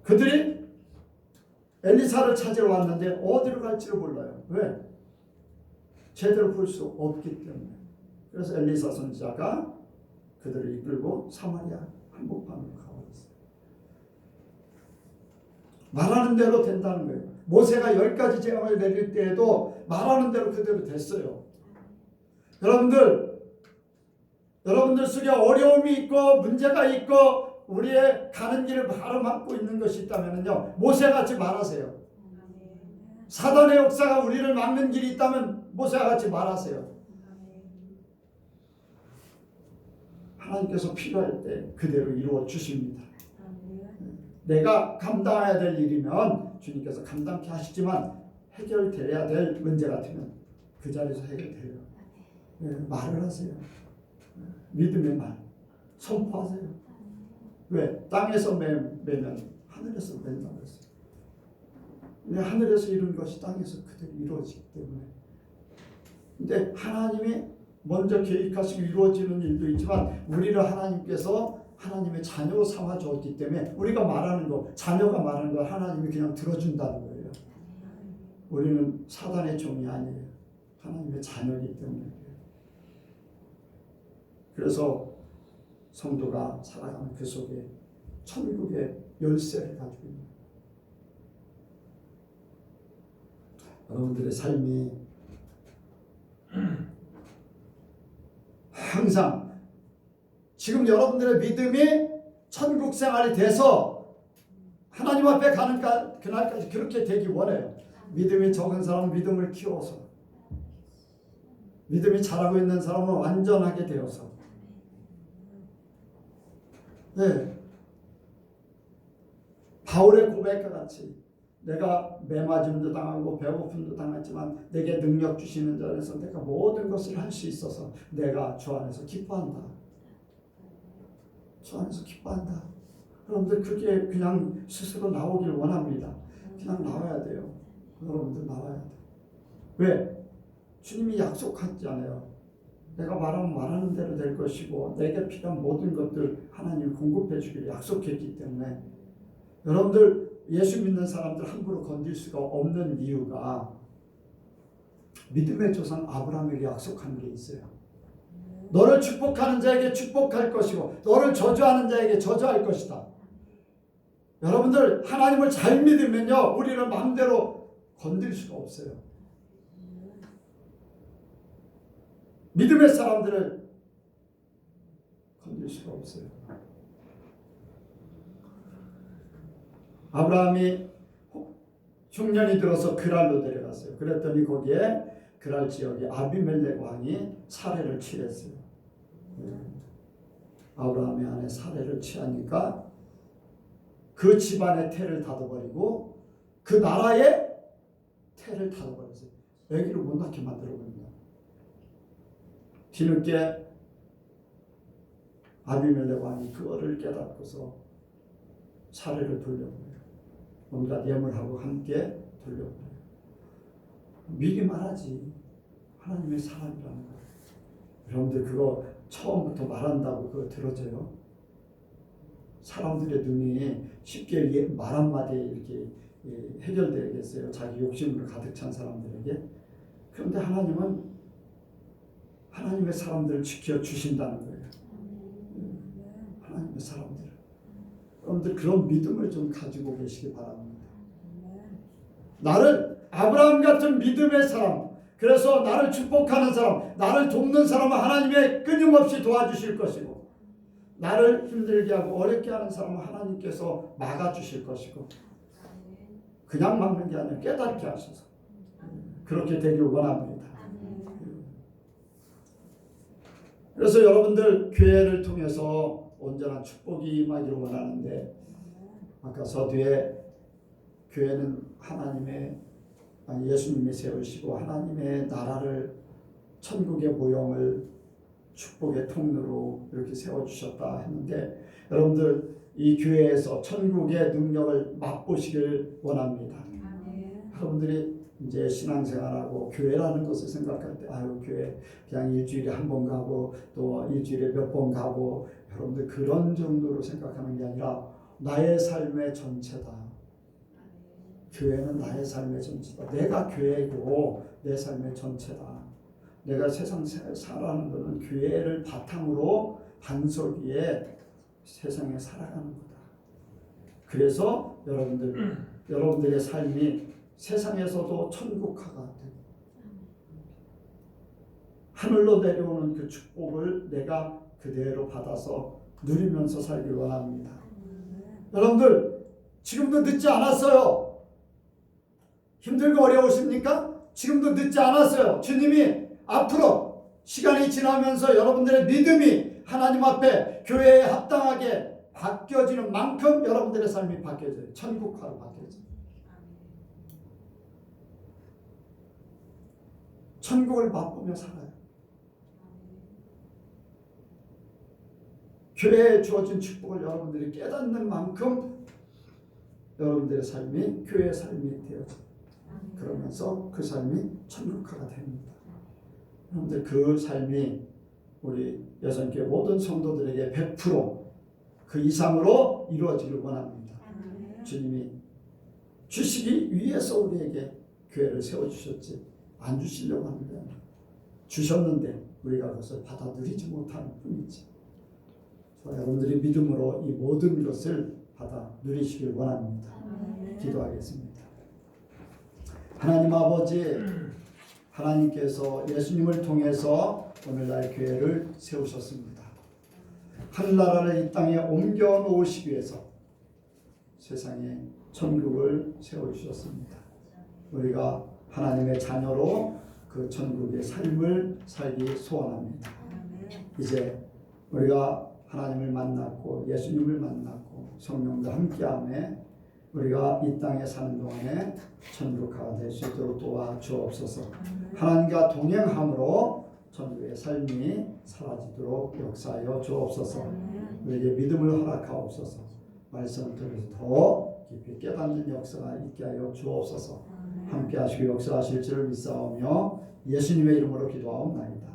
그들이 엘리사를 찾으러 왔는데 어디로 갈지를 몰라요. 왜? 제대로 볼 수 없기 때문에. 그래서 엘리사 선지자가 그들을 이끌고 사마리아 한복판으로 가버렸어요. 말하는 대로 된다는 거예요. 모세가 10가지 재앙을 내릴 때에도 말하는 대로 그대로 됐어요. 여러분들 속에 어려움이 있고 문제가 있고 우리의 가는 길을 바로 막고 있는 것이 있다면요 모세같이 말하세요. 사단의 역사가 우리를 막는 길이 있다면 모세같이 말하세요. 하나님께서 필요할 때 그대로 이루어 주십니다. 내가 감당해야 될 일이면 주님께서 감당케 하시지만 해결돼야 될 문제 같으면 그 자리에서 해결돼요. 말을 하세요. 믿음의 말 선포하세요. 왜? 땅에서 매면 하늘에서 맨다고 했어요. 근데 하늘에서 이룬 것이 땅에서 그대로 이루어지기 때문에. 근데 하나님이 먼저 계획하시고 이루어지는 일도 있지만 우리를 하나님께서 하나님의 자녀로 삼아 주었기 때문에 우리가 말하는 거, 자녀가 말하는 거 하나님이 그냥 들어준다는 거예요. 우리는 사단의 종이 아니에요. 하나님의 자녀이기 때문에. 그래서 성도가 살아가는 그 속에 천국의 열쇠를 가지고 있는 여러분들의 삶이 항상 지금 여러분들의 믿음이 천국 생활이 돼서 하나님 앞에 가는 그날까지 그렇게 되기 원해요. 믿음이 적은 사람은 믿음을 키워서, 믿음이 자라고 있는 사람은 완전하게 되어서. 네, 바울의 고백과 같이 내가 매맞음도 당하고 배고픔도 당했지만 내게 능력 주시는 자에서 내가 모든 것을 할 수 있어서 내가 주 안에서 기뻐한다. 주 안에서 기뻐한다. 여러분들 그게 그냥 스스로 나오길 원합니다. 그냥 나와야 돼요. 여러분들 나와야 돼요. 왜? 주님이 약속했잖아요. 내가 말하면 말하는 대로 될 것이고 내게 필요한 모든 것들 하나님이 공급해 주기를 약속했기 때문에 여러분들 예수 믿는 사람들 함부로 건들 수가 없는 이유가 믿음의 조상 아브라함에게 약속한 게 있어요. 너를 축복하는 자에게 축복할 것이고 너를 저주하는 자에게 저주할 것이다. 여러분들 하나님을 잘 믿으면요 우리를 마음대로 건들 수가 없어요. 믿음의 사람들을 건들 수가 없어요. 아브라함이 흉년이 들어서 그랄로 데려갔어요. 그랬더니 거기에 그랄 지역에 아비멜렉 왕이 살해를 취했어요. 아브라함의 아내 살해를 취하니까 그 집안의 태를 닫아버리고 그 나라의 태를 닫아버렸어요. 아기를 못 낳게 만들어버립니다. 뒤늦게 아비멜렉 왕이 그거를 깨닫고서 살해를 돌려버려요. 온갖 예물하고 함께 돌려버려요. 미리 말하지. 하나님의 사람이라는 거. 여러분들 그거 처음부터 말한다고 그거 들어져요? 사람들의 눈이 쉽게 말 한마디에 이렇게 해결되겠어요? 자기 욕심으로 가득 찬 사람들에게. 그런데 하나님은 하나님의 사람들을 지켜주신다는 거예요. 하나님의 사람들. 여러분들 그런 믿음을 좀 가지고 계시기 바랍니다. 나를 아브라함 같은 믿음의 사람, 그래서 나를 축복하는 사람, 나를 돕는 사람은 하나님의 끊임없이 도와주실 것이고 나를 힘들게 하고 어렵게 하는 사람은 하나님께서 막아주실 것이고 그냥 막는 게 아니라 깨닫게 하셔서 그렇게 되길 원합니다. 그래서 여러분들 교회를 통해서 온전한 축복이 임하기를 원하는데 아까 서두에 교회는 예수님이 세우시고 하나님의 나라를 천국의 모형을 축복의 통로로 이렇게 세워주셨다 했는데 여러분들 이 교회에서 천국의 능력을 맛보시길 원합니다. 여러분들이 이제 신앙생활하고 교회라는 것을 생각할 때 교회 그냥 일주일에 한 번 가고 또 일주일에 몇 번 가고 여러분들 그런 정도로 생각하는 게 아니라 나의 삶의 전체다. 교회는 나의 삶의 전체다. 내가 교회고 내 삶의 전체다. 내가 세상 살아가는 것은 교회를 바탕으로 반석 위에 세상에 살아가는 거다. 그래서 여러분들의 삶이 세상에서도 천국화가 되고 하늘로 내려오는 그 축복을 내가 그대로 받아서 누리면서 살길 원합니다. 여러분들 지금도 늦지 않았어요. 힘들고 어려우십니까? 지금도 늦지 않았어요. 주님이 앞으로 시간이 지나면서 여러분들의 믿음이 하나님 앞에 교회에 합당하게 바뀌어지는 만큼 여러분들의 삶이 바뀌어져요. 천국화로 바뀌어져요. 천국을 맛보며 살아요. 교회에 주어진 축복을 여러분들이 깨닫는 만큼 여러분들의 삶이 교회의 삶이 되어져요. 그러면서 그 삶이 천국화가 됩니다. 여러분들 그 삶이 우리 여성교회 모든 성도들에게 100% 그 이상으로 이루어지길 원합니다. 주님이 주시기 위해서 우리에게 교회를 세워주셨지 안 주시려고 하는 게 아니라 주셨는데 우리가 그것을 받아 누리지 못하는 뿐이지. 여러분들이 믿음으로 이 모든 것을 받아 누리시길 원합니다. 기도하겠습니다. 하나님 아버지, 하나님께서 예수님을 통해서 오늘날 교회를 세우셨습니다. 하늘나라를 이 땅에 옮겨 놓으시기 위해서 세상에 천국을 세워주셨습니다. 우리가 하나님의 자녀로 그 천국의 삶을 살기 소원합니다. 이제 우리가 하나님을 만났고 예수님을 만났고 성령과 함께하며 우리가 이 땅에 사는 동안에 천국화가 될 수 있도록 도와주옵소서. 하나님과 동행함으로 천국의 삶이 사라지도록 역사하여 주옵소서. 우리에게 믿음을 허락하옵소서. 말씀을 통해서 더 깊이 깨닫는 역사가 있게 하여 주옵소서. 함께 하시고 역사하실 줄을 믿사오며 예수님의 이름으로 기도하옵나이다.